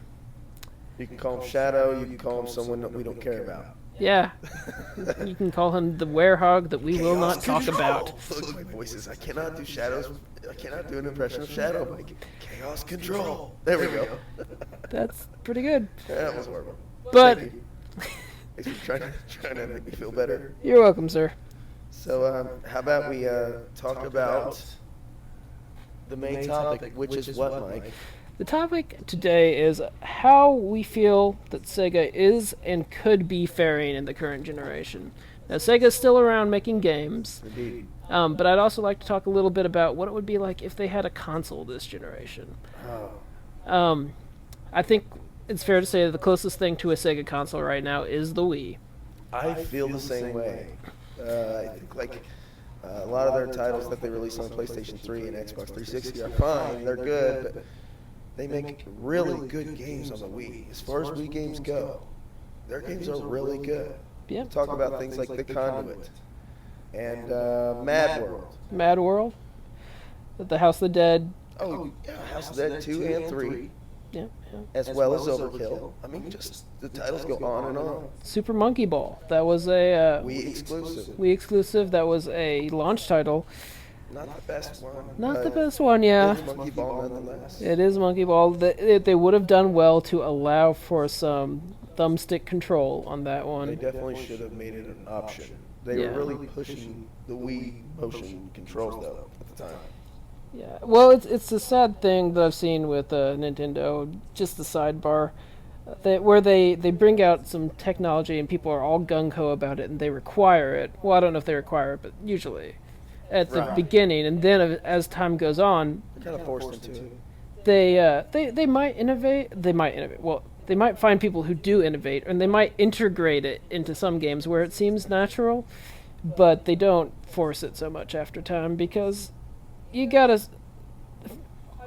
You can call him Shadow. You can call him someone that we don't care about. Yeah. You can call him the werehog that we will not talk about. Look at my voices. I cannot do Shadows. I cannot do an impression of Shadow. Like, Chaos Control. There we go. That's pretty good. Yeah, that was horrible. But thanks for trying to make me feel better. You're welcome, sir. So, how about we talk about the main topic, which is what, Mike? The topic today is how we feel that Sega is and could be faring in the current generation. Now, Sega's still around making games, Indeed. But I'd also like to talk a little bit about what it would be like if they had a console this generation. I think it's fair to say that the closest thing to a Sega console right now is the Wii. I feel the same way. I think a lot of their titles that they release on PlayStation 3 and Xbox 360 are fine. They're good, but they make really good games on the Wii. As far as Wii games go, their games are really good. Yeah. Talk about things like the Conduit and Mad World. Mad World? The House of the Dead. Oh, yeah, House of the Dead 2 and 3. Yeah. As well as Overkill. I mean, just the titles go on and on. Super Monkey Ball. That was a Wii exclusive. Wii exclusive. That was a launch title. Not the best one. Not the best one, yeah. It's Monkey Ball nonetheless. It is Monkey Ball. They would have done well to allow for some thumbstick control on that one. They definitely should have made it an option. They were really pushing the Wii motion controls, though, at the time. Yeah, well, it's a sad thing that I've seen with Nintendo, just the sidebar, where they bring out some technology and people are all gung-ho about it and they require it. Well, I don't know if they require it, but usually at the beginning, and then as time goes on, they're kind of forced into it. They might innovate. They might innovate. Well, they might find people who do innovate, and they might integrate it into some games where it seems natural, but they don't force it so much after time because you gotta.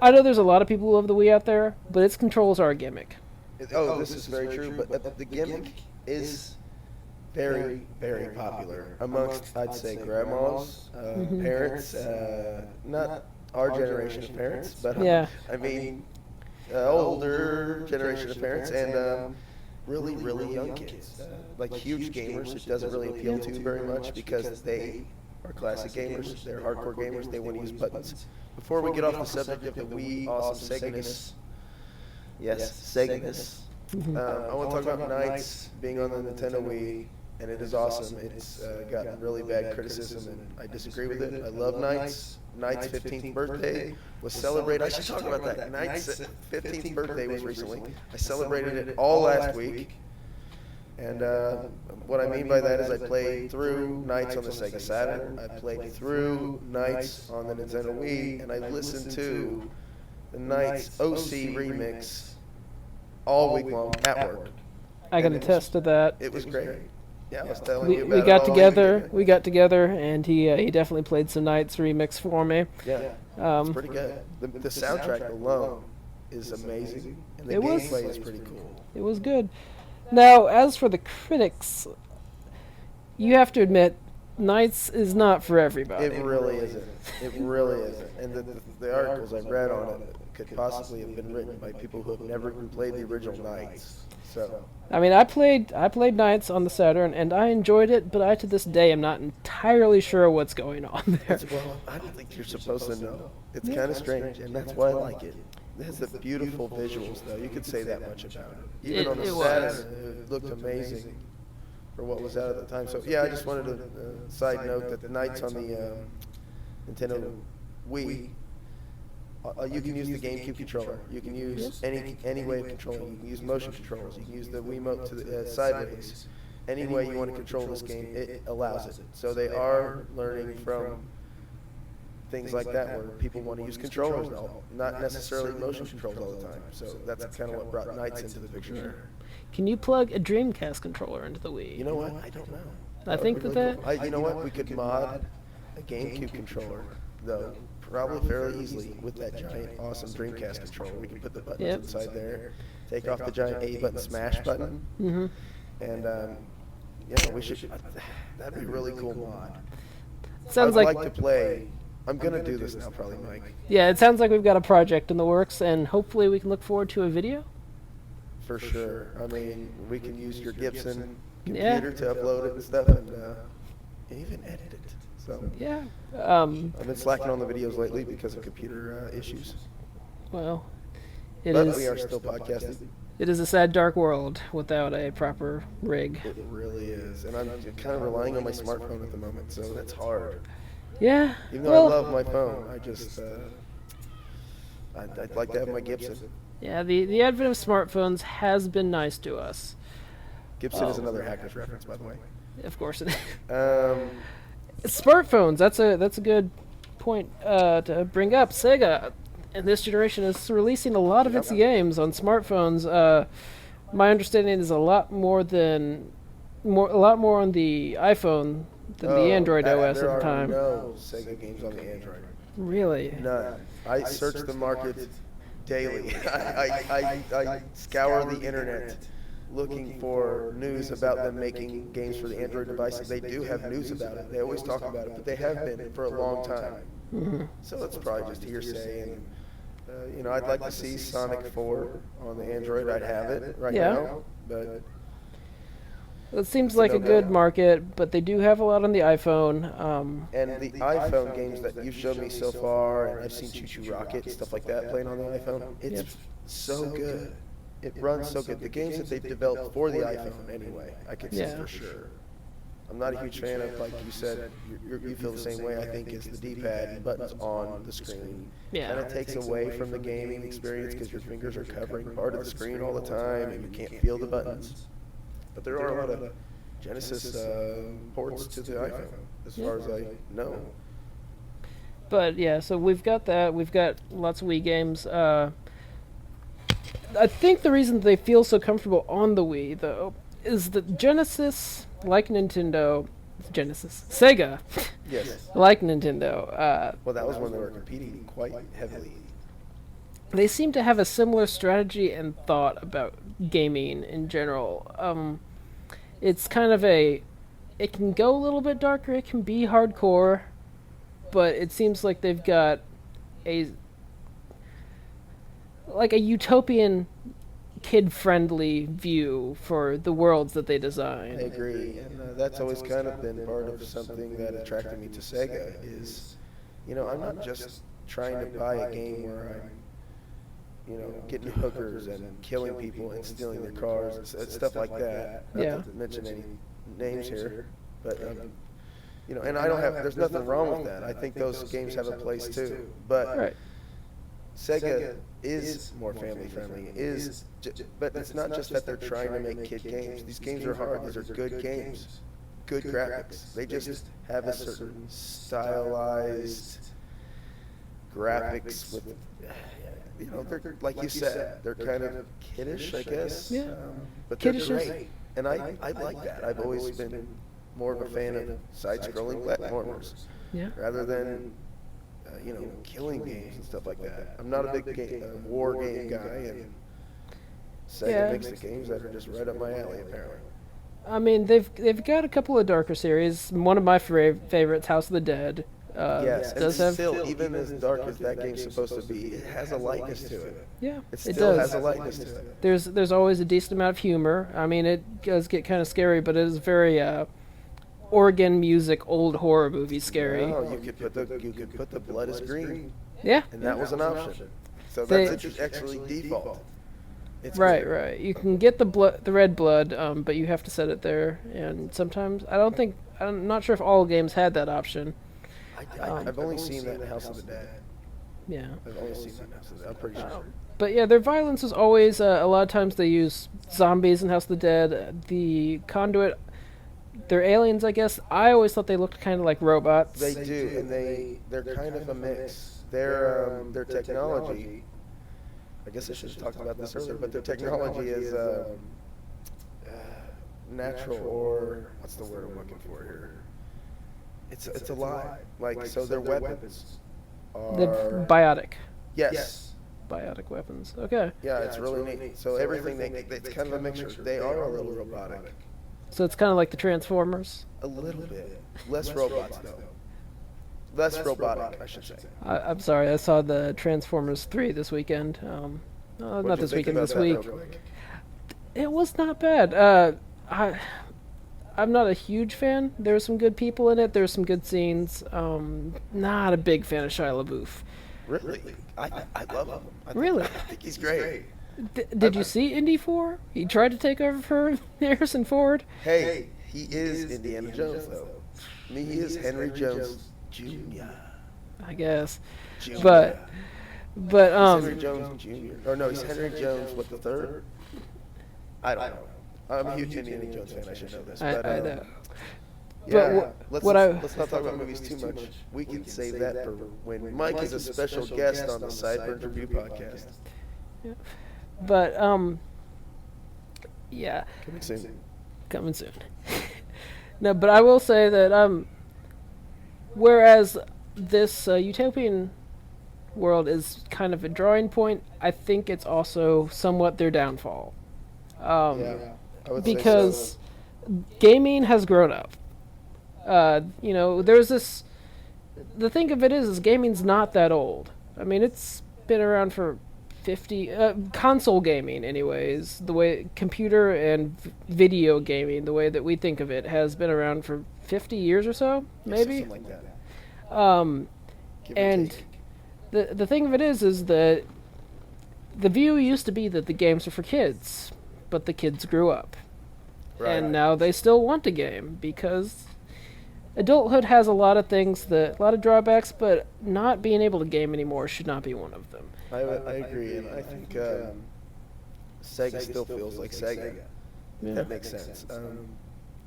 I know there's a lot of people who love the Wii out there, but its controls are a gimmick. This is very true, but the gimmick is very, very popular amongst, I'd say, grandmas, parents, not our generation of parents, but I mean, older generation of parents, and really, really young kids. Like huge gamers, it doesn't really appeal to very much because they are classic gamers, they're hardcore gamers, they want to use buttons. Before we get off the subject of the Wii awesome Sega-ness, Sega-ness, I want to talk about Knights being on the Nintendo Wii. And it is awesome. It's gotten really bad criticism, and I disagree with it. I love Knights. Knight's 15th birthday was celebrated. I should talk about that. Knight's 15th birthday was recently. I celebrated it all last week. And what I mean by that is I played through Knights on the Sega Saturn. I played through Knights on the Nintendo Wii, and I listened to the Knights OC remix all week long at work. I can attest to that. It was great. Yeah, I was telling you about we got together. We got together, and he definitely played some Knights remix for me. Yeah, it's pretty good. The soundtrack alone is amazing, and the gameplay is pretty cool. It was good. Now, as for the critics, you have to admit, Knights is not for everybody. It really isn't. It really isn't. And the articles I've read on it, could possibly have been written by people who have never even played the original Knights. So, I mean, I played Knights on the Saturn, and I enjoyed it, but I to this day am not entirely sure what's going on there. well, I don't think you're supposed to know. It's kind of strange, and that's why I like it. It has the beautiful visuals, though. You could say that much about it. Even on the Saturn, it looked amazing for what was out at the time. So, yeah, I just wanted to side note that the Knights on the Nintendo Wii, you can use the GameCube controller. You can use any way of controlling. You can use motion controls. You can use the Wiimote to the sideways. Any way you want to control this game, it allows it. So they are learning from things like that where people want to use controllers, not necessarily motion controls all the time. So that's kind of what brought Knights into the picture. Can you plug a Dreamcast controller into the Wii? You know what? I don't know. I think that... You know what? We could mod a GameCube controller, though, probably fairly easily with that giant, awesome Dreamcast controller. We can put the buttons inside there, take off the giant A button smash button, and we should. That'd be a really cool mod. Sounds I'd like to play. I'm gonna do this now, probably, Mike. Yeah, it sounds like we've got a project in the works, and hopefully we can look forward to a video. For sure. I mean, we can use your Gibson computer to upload it and stuff, and even edit it. So yeah, I've been slacking on the videos lately because of computer issues. Well, we are still podcasting. It is a sad, dark world without a proper rig. It really is, and I'm kind of relying on my smartphone at the moment, so that's hard. Yeah. Even though I love my phone, I just I'd like to have my Gibson. Yeah, the advent of smartphones has been nice to us. Gibson is another Hackers reference, by the way. Of course it is. Smartphones, that's a good point to bring up. Sega, in this generation, is releasing a lot of its games on smartphones. My understanding is a lot more on the iPhone than the Android OS at the time. There are no Sega games on the Android. Really? None. I search the market daily. I scour the internet looking for news about them making games for the Android devices. They do have news about it. They always talk about it, but they have been for a long time. So it's probably just hearsay. And I'd like to see Sonic 4 on the Android. I'd have it right now, but it seems like a good market, but they do have a lot on the iPhone. And the iPhone games that you've showed me so far, and I've seen Choo Choo Rocket and stuff like that playing on the iPhone, it's so good. It runs so good. The games that they've developed for the iPhone, anyway, I can say for sure. I'm not a huge fan of, like you said, you feel the same way, I think, is the D-pad and buttons on the screen. Yeah. And it takes away from the gaming experience because your fingers are covering part of the screen all the time and you can't feel the buttons. But there are a lot of Genesis ports to the iPhone, as far as I know. But yeah, so we've got that. We've got lots of Wii games. I think the reason they feel so comfortable on the Wii, though, is that Genesis, like Nintendo, Sega, yes, like Nintendo. Well, that was when they were competing quite heavily. They seem to have a similar strategy and thought about gaming in general. It's kind of it can go a little bit darker, it can be hardcore, but it seems like they've got a utopian, kid-friendly view for the worlds that they design. I agree, and that's always kind of been part of something that attracted me to Sega is, I'm not just trying to buy a game where I'm getting hookers and killing people and stealing their cars and stuff like that. Not to mention any names here, but and I don't have. There's nothing wrong with that. I think those games have a place too. But Sega is more family friendly. But it's not just that they're trying to make kid games. These games are hard. These are good games, good graphics. They just have a certain stylized graphics with. They're, like you said, they're kind of kiddish, I guess. Yeah. But they're great. And I like that. I've always been more of a fan of side-scrolling platformers. Yeah. Rather than, killing games and stuff like that. I'm not a big war game guy, and Sega makes the games that are just right up my alley, apparently. I mean, they've got a couple of darker series. One of my favorites, House of the Dead. Yes, and does have. still, even as dark as that game's supposed to be, it has a lightness to it. Yeah, it still has a lightness to it. There's always a decent amount of humor. I mean, it does get kind of scary, but it is very organ music, old horror movie scary. No, you could put the blood as green. Yeah, and that was an option. So that's actually default. It's right, clear. Right. You can get the red blood, but you have to set it there. And sometimes I'm not sure if all games had that option. I've only seen that in House of the Dead. Yeah. I've only seen that in House of the Dead. I'm pretty sure. But yeah, their violence is always a lot of times they use zombies in House of the Dead. The Conduit, they're aliens, I guess. I always thought they looked kind of like robots. They do, and they're kind of a mix. Their technology. I guess I should have talked about this earlier, but their technology is natural, or what's the word I'm looking for here? It's alive. Like, so their weapons are... They're biotic. Yes. Biotic weapons. Okay. Yeah, it's really neat. So everything, it's kind of a mixture. They are a little robotic. So it's kind of like the Transformers? A little bit. Less robots, though. Less robotic, I should say. I'm sorry, I saw the Transformers 3 this weekend. Not this weekend, this week. It was not bad. I'm not a huge fan. There were some good people in it. There were some good scenes. Not a big fan of Shia LaBeouf. Really? I love him. Really? I think he's great. Did you see Indy 4? He tried to take over for Harrison Ford. Hey, he is Indiana Jones, though. I mean, he is Henry Jones Jr. I guess. Jr. But he's Henry Jones Jr. Or no, he's Henry Jones, what, the third? I don't know. I'm a huge Indiana Jones fan. I should know this. But, I know. Yeah, let's not talk about movies too much. We can save that for when Mike is a special guest on the Sideburns Review podcast. Yeah. But, yeah. Coming soon. No, but I will say that, whereas this utopian world is kind of a drawing point, I think it's also somewhat their downfall. I would because say gaming has grown up. There's this... The thing of it is gaming's not that old. I mean, it's been around for 50... console gaming, anyways. The way... Computer and video gaming, the way that we think of it, has been around for 50 years or so, maybe? Something like that. And the thing of it is that the view used to be that the games are for kids, but the kids grew up. Right. And now they still want to game, because adulthood has a lot of things, a lot of drawbacks, but not being able to game anymore should not be one of them. I agree, and I think Sega still feels like Sega. Yeah. That makes sense.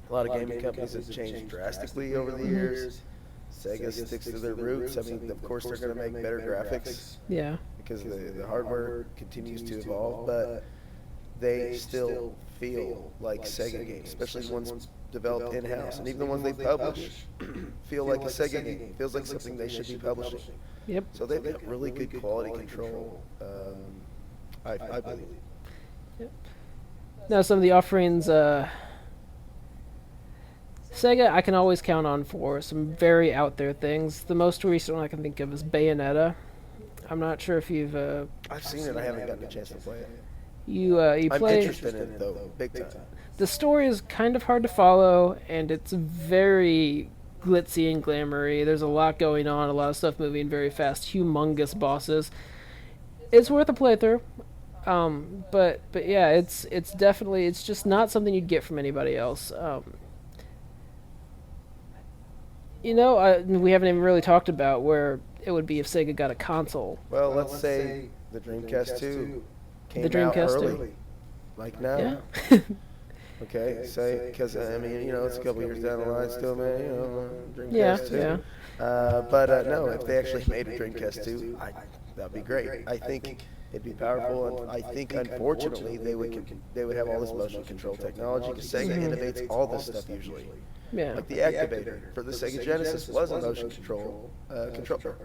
A lot of gaming companies have changed drastically over the years. Sega sticks to their roots. I mean, of course, they're going to make better graphics. Yeah. Because the hardware continues to evolve, but they still feel like Sega games, especially the ones developed in-house. And even the ones they publish feel like a Sega game. It feels like something they should be publishing. Yep. So they've got really good quality control, I believe. Yep. Now, some of the offerings... Sega, I can always count on for some very out there things. The most recent one I can think of is Bayonetta. I'm not sure if you've... I've seen it. I haven't gotten a chance to play it. You I'm play... interested in it, though, big time. The story is kind of hard to follow, and it's very glitzy and glamoury. There's a lot going on, a lot of stuff moving very fast, humongous bosses. It's worth a playthrough. But yeah, it's definitely... It's just not something you'd get from anybody else. We haven't even really talked about where it would be if Sega got a console. Well, let's say the Dreamcast 2 came out early, like now. Yeah. Okay, say, because, I mean, it's a couple years down the line still, man, Dreamcast 2. Yeah. But no, if they actually made a Dreamcast 2, that'd be great. I think it'd be powerful, and I think, unfortunately, they would have all this motion control technology, because Sega innovates all this stuff usually. Yeah. Like the activator for the Sega Genesis was a motion control controller,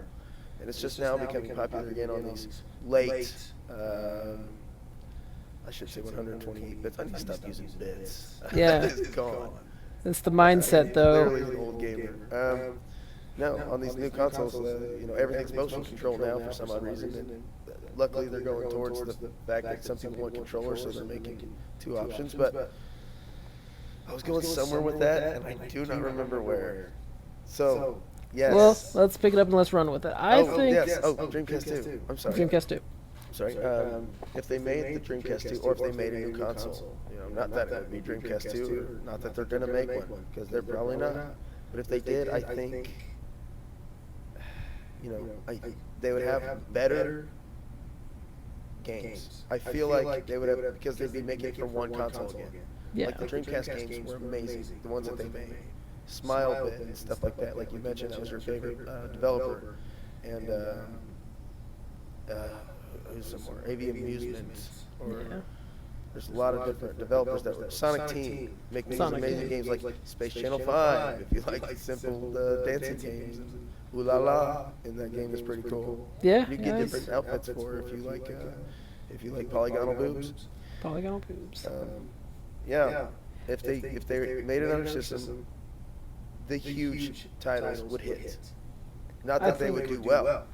and it's just now becoming popular again on these late, I should say 128 bits. I need to stop using bits. Yeah. It's gone. It's the mindset, though. Literally an old gamer. No, on these new consoles, everything's motion control now for some odd reason, and luckily they're going towards the fact that some people want controllers, so they're making two options. But I was going somewhere with that, and I do not remember where. So, yes. Well, let's pick it up and let's run with it. I think. Yes. Oh, Dreamcast 2. I'm sorry. Dreamcast 2. Sorry. If they made the Dreamcast 2, or if they made a new console, not that it would be Dreamcast 2, or not that they're going to make one, because they're probably not. But if they did, I think, they would have better games. I feel like they would have, because they'd be making it for one console again. Yeah. Like the Dreamcast games were amazing, the ones that they made. Smile Bit and stuff like that. Like you mentioned, that was your favorite developer. And who's some more? AV Amusement. There's a lot of different developers that were. Sonic Team make these amazing games like Space Channel 5, if you like simple dancing games. And Ooh La La in that game is pretty cool. Yeah. You get different outfits for if you like polygonal boobs. Polygonal boobs. Yeah. If they made another system, the huge titles would hit. Not that they would do well.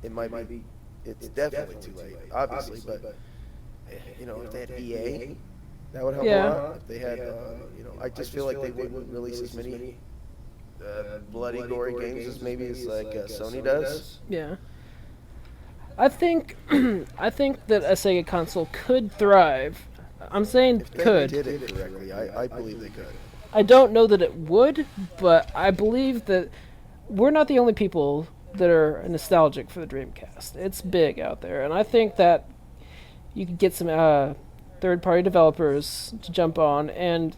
It might be. It's definitely too late, obviously, but if they had EA, that would help a lot. If they had, I just feel like they wouldn't release as many bloody, gory games as maybe as Sony does. Yeah. I think that a Sega console could thrive. I'm saying if they could. did it correctly, I believe they could. I don't know that it would, but I believe that we're not the only people that are nostalgic for the Dreamcast. It's big out there, and I think that you could get some third-party developers to jump on, and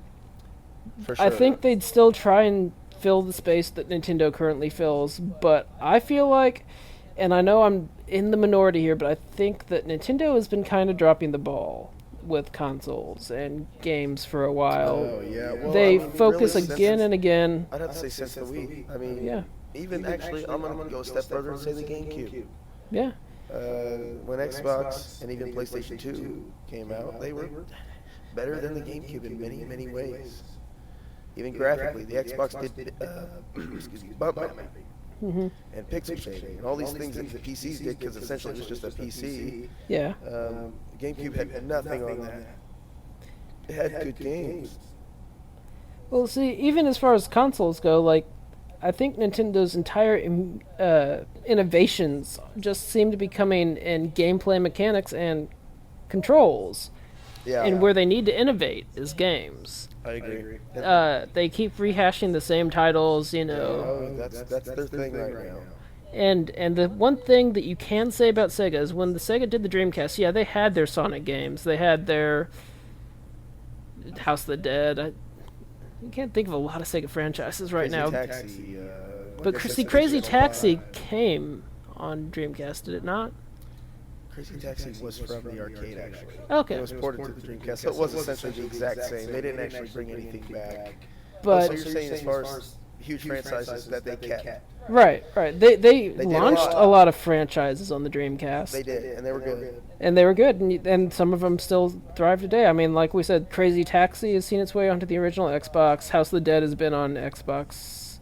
For sure. I think they'd still try and fill the space that Nintendo currently fills, but I feel like, and I know I'm in the minority here, but I think that Nintendo has been kind of dropping the ball with consoles and games for a while. Oh, yeah. Well, They focus really again and again. I'd have to say since the Wii. I mean, Yeah. even actually, I'm going to go a step further and say the GameCube. Yeah. When Xbox and even PlayStation 2 came out, they were better than the GameCube in many, many ways. Even graphically, the Xbox did bump mapping and pixel shading and all these things that the PCs did because essentially it was just a PC. Yeah. GameCube had nothing on that. It had good games. Well, see, even as far as consoles go, like, I think Nintendo's entire innovations just seem to be coming in gameplay mechanics and controls. Yeah. And where they need to innovate is games. I agree. They keep rehashing the same titles, Oh, that's their thing right now. And the one thing that you can say about Sega is when the Sega did the Dreamcast, yeah, they had their Sonic games. They had their House of the Dead. I can't think of a lot of Sega franchises right now. Taxi, But Crazy Taxi came on Dreamcast, did it not? Crazy Taxi was from the arcade, actually. Okay. It was ported to the Dreamcast, so it was essentially the exact same. They didn't actually bring anything back. But so you're saying as far as huge franchises that they kept? Right. They launched a a lot of franchises on the Dreamcast. They did, and they were good. And they were good, and some of them still thrive today. I mean, like we said, Crazy Taxi has seen its way onto the original Xbox. House of the Dead has been on Xbox.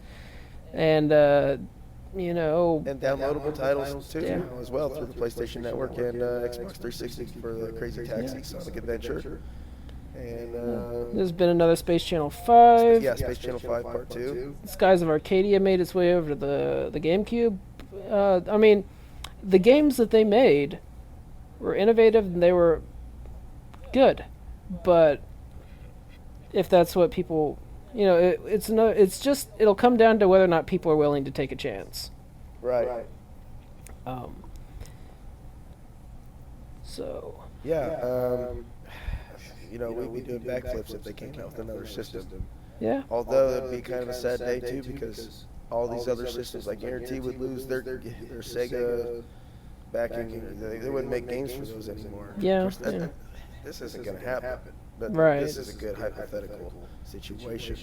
And, And downloadable titles, too, as well, through the PlayStation Network and Xbox 360 for the Crazy Taxi, Sonic Adventure. And there's been another Space Channel 5. Yeah, Space Channel 5 Part 2. Skies of Arcadia made its way over to the GameCube. I mean, the games that they made were innovative and they were good. But if that's what people, it'll come down to whether or not people are willing to take a chance. Right. So. Yeah. We'd be doing backflips if they came out with another system. Yeah. Although it'd be kind of a sad day too, because all these other systems, I guarantee, would lose their Sega backing. They wouldn't make games for those anymore. Yeah. This isn't going to happen. But Right. This is a good hypothetical situation.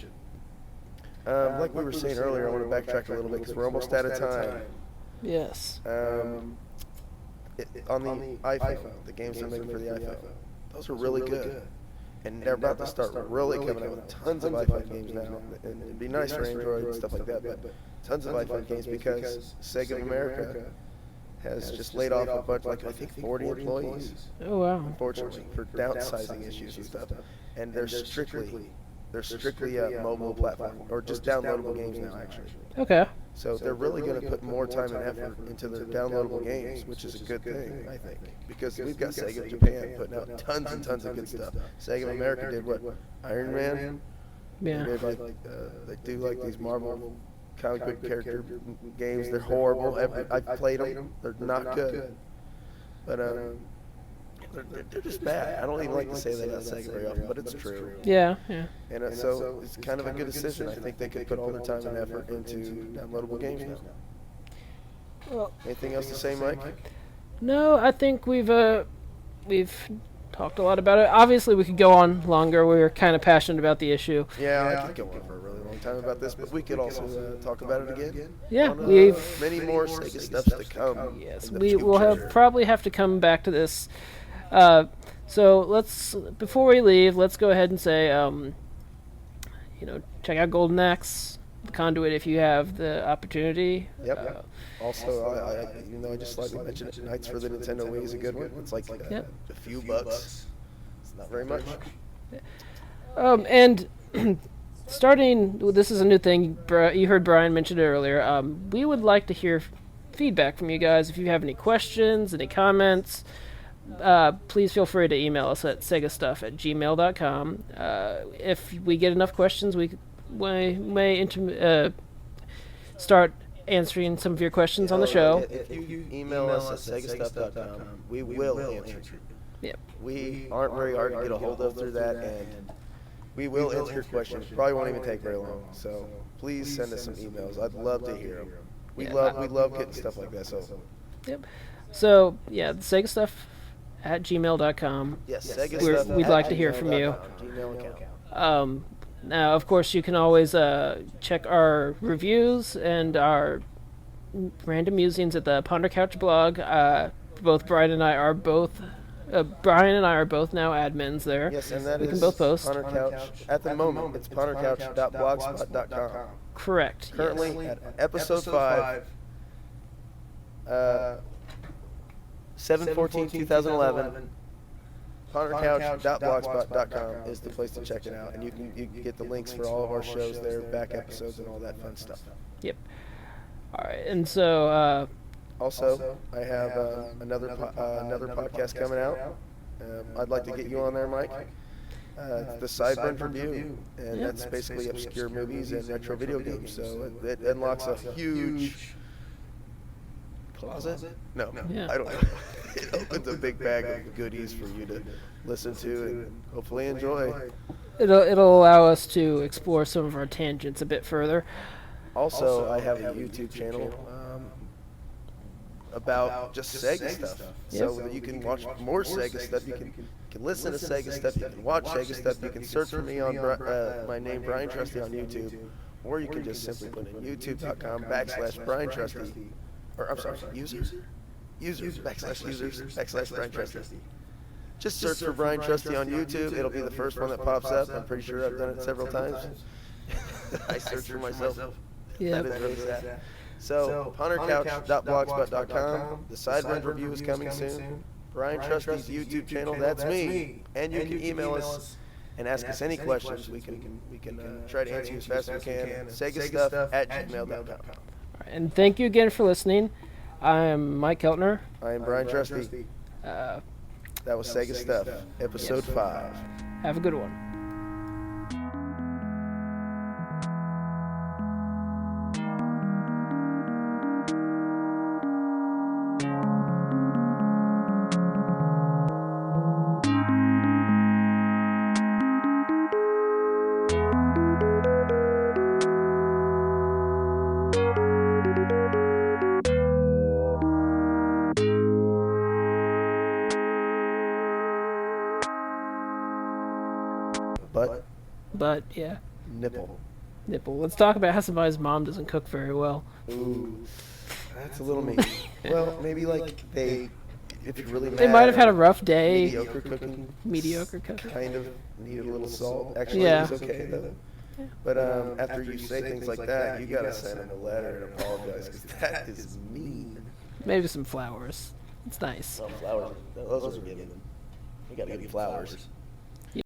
Like we were saying earlier, I want to backtrack a little bit because we're almost out of time. Yes. On the iPhone, the games they're making for the iPhone, those are really good. and they're about to start really coming out with tons of iPhone games now. And it'd be nice for Android and stuff like that, but tons of iPhone games because Sega of America has just laid off a bunch, like I think 40 employees. Oh wow! Unfortunately, for downsizing issues and stuff, and they're strictly a mobile platform or just downloadable games now, actually. Okay. So they're really going to put more time and effort into their downloadable games, which is a good thing, I think, because we've got Sega of Japan putting out tons and tons of good stuff. Sega of America did what? Iron Man. Yeah. They did they do like these Marvel comic book character games. They're horrible. I've played them. They're not good. But they're just bad. I don't even like to say that about Sega very often, but it's true. Yeah. And so it's kind of a good decision. I think they could put all their time and effort into downloadable games now. Well, anything else to say, Mike? No, I think we've talked a lot about it. Obviously, we could go on longer. We're kind of passionate about the issue. Yeah, I could go on for a really long time about this, but we could also talk about it again. Yeah, we've many more Sega stuffs to come. Yes, we will probably have to come back to this. So before we leave, let's go ahead and say, check out Golden Axe, the Conduit, if you have the opportunity. Yep. Also, I just slightly mentioned it. Nights for the Nintendo Wii is a good one. It's like a few bucks. It's not very much. And starting, this is a new thing. You heard Bryan mention it earlier. We would like to hear feedback from you guys. If you have any questions, any comments, please feel free to email us at segastuff@gmail.com. If we get enough questions, we may start answering some of your questions on the show. If you email us at segastuff.com, we will answer. Yep. We aren't very hard to get a hold of through that, and we will answer your questions. Probably won't even take very long. So please send us some emails. I'd love to hear them. We love getting stuff like that. Yep. So yeah, segastuff@gmail.com. Yes, Segastuff. We'd like to hear from you. Gmail account. Now, of course, you can always check our reviews and our random musings at the Ponder Couch blog. Both Bryan and I are both now admins there. Yes, and that we can both post. Ponder Couch. At the moment, it's pondercouch.blogspot.com. Correct. Currently at episode 5, 7/14/2011. pondercouch.blogspot.com is the place to check it out, and you can get the links for all of our shows there, back episodes, and all that fun stuff. Yep. All right, and so also I have another podcast coming out. I'd like to get you on there, Mike. It's the Sideburn Review, and that's basically obscure movies and retro video games. So it unlocks a huge closet? No, yeah. I don't know. It opens a big bag of goodies for you to listen to and hopefully enjoy. It'll allow us to explore some of our tangents a bit further. Also, I have a YouTube channel about just Sega stuff. So that you can watch more Sega stuff. You can listen to Sega stuff. You can watch Sega stuff. You can search for me on my name, Bryan Trusty, on YouTube. Or you can just simply put in youtube.com/Bryan Trusty. Or, I'm sorry, users, /Bryan Trusty. Just search for Bryan Trusty on YouTube. It'll be the first one that pops up. I'm pretty sure I've done it several times. I search for myself. Yeah. That is really sad. So, pondercouch.blogspot.com. The Sideburn Review is coming soon. Bryan Trusty's YouTube channel, that's me. And you can email us and ask us any questions. We can try to answer you as fast as we can. Segastuff@gmail.com. And thank you again for listening. I'm Mike Keltner. I am Bryan Trusty. That was Sega Stuff, episode 5. Have a good one. But yeah. Nipple. Let's talk about how somebody's mom doesn't cook very well. Ooh, that's a little mean. Well, maybe like they if you're really mad, they might have had a rough day. Mediocre cooking. Mediocre cooking. Kind of needed a little salt. Actually, Yeah. it was okay though. Yeah. But after you say things like that, you gotta send him a letter and apologize because that is mean. Maybe some flowers. It's nice. Well, flowers, those are given. You got maybe flowers.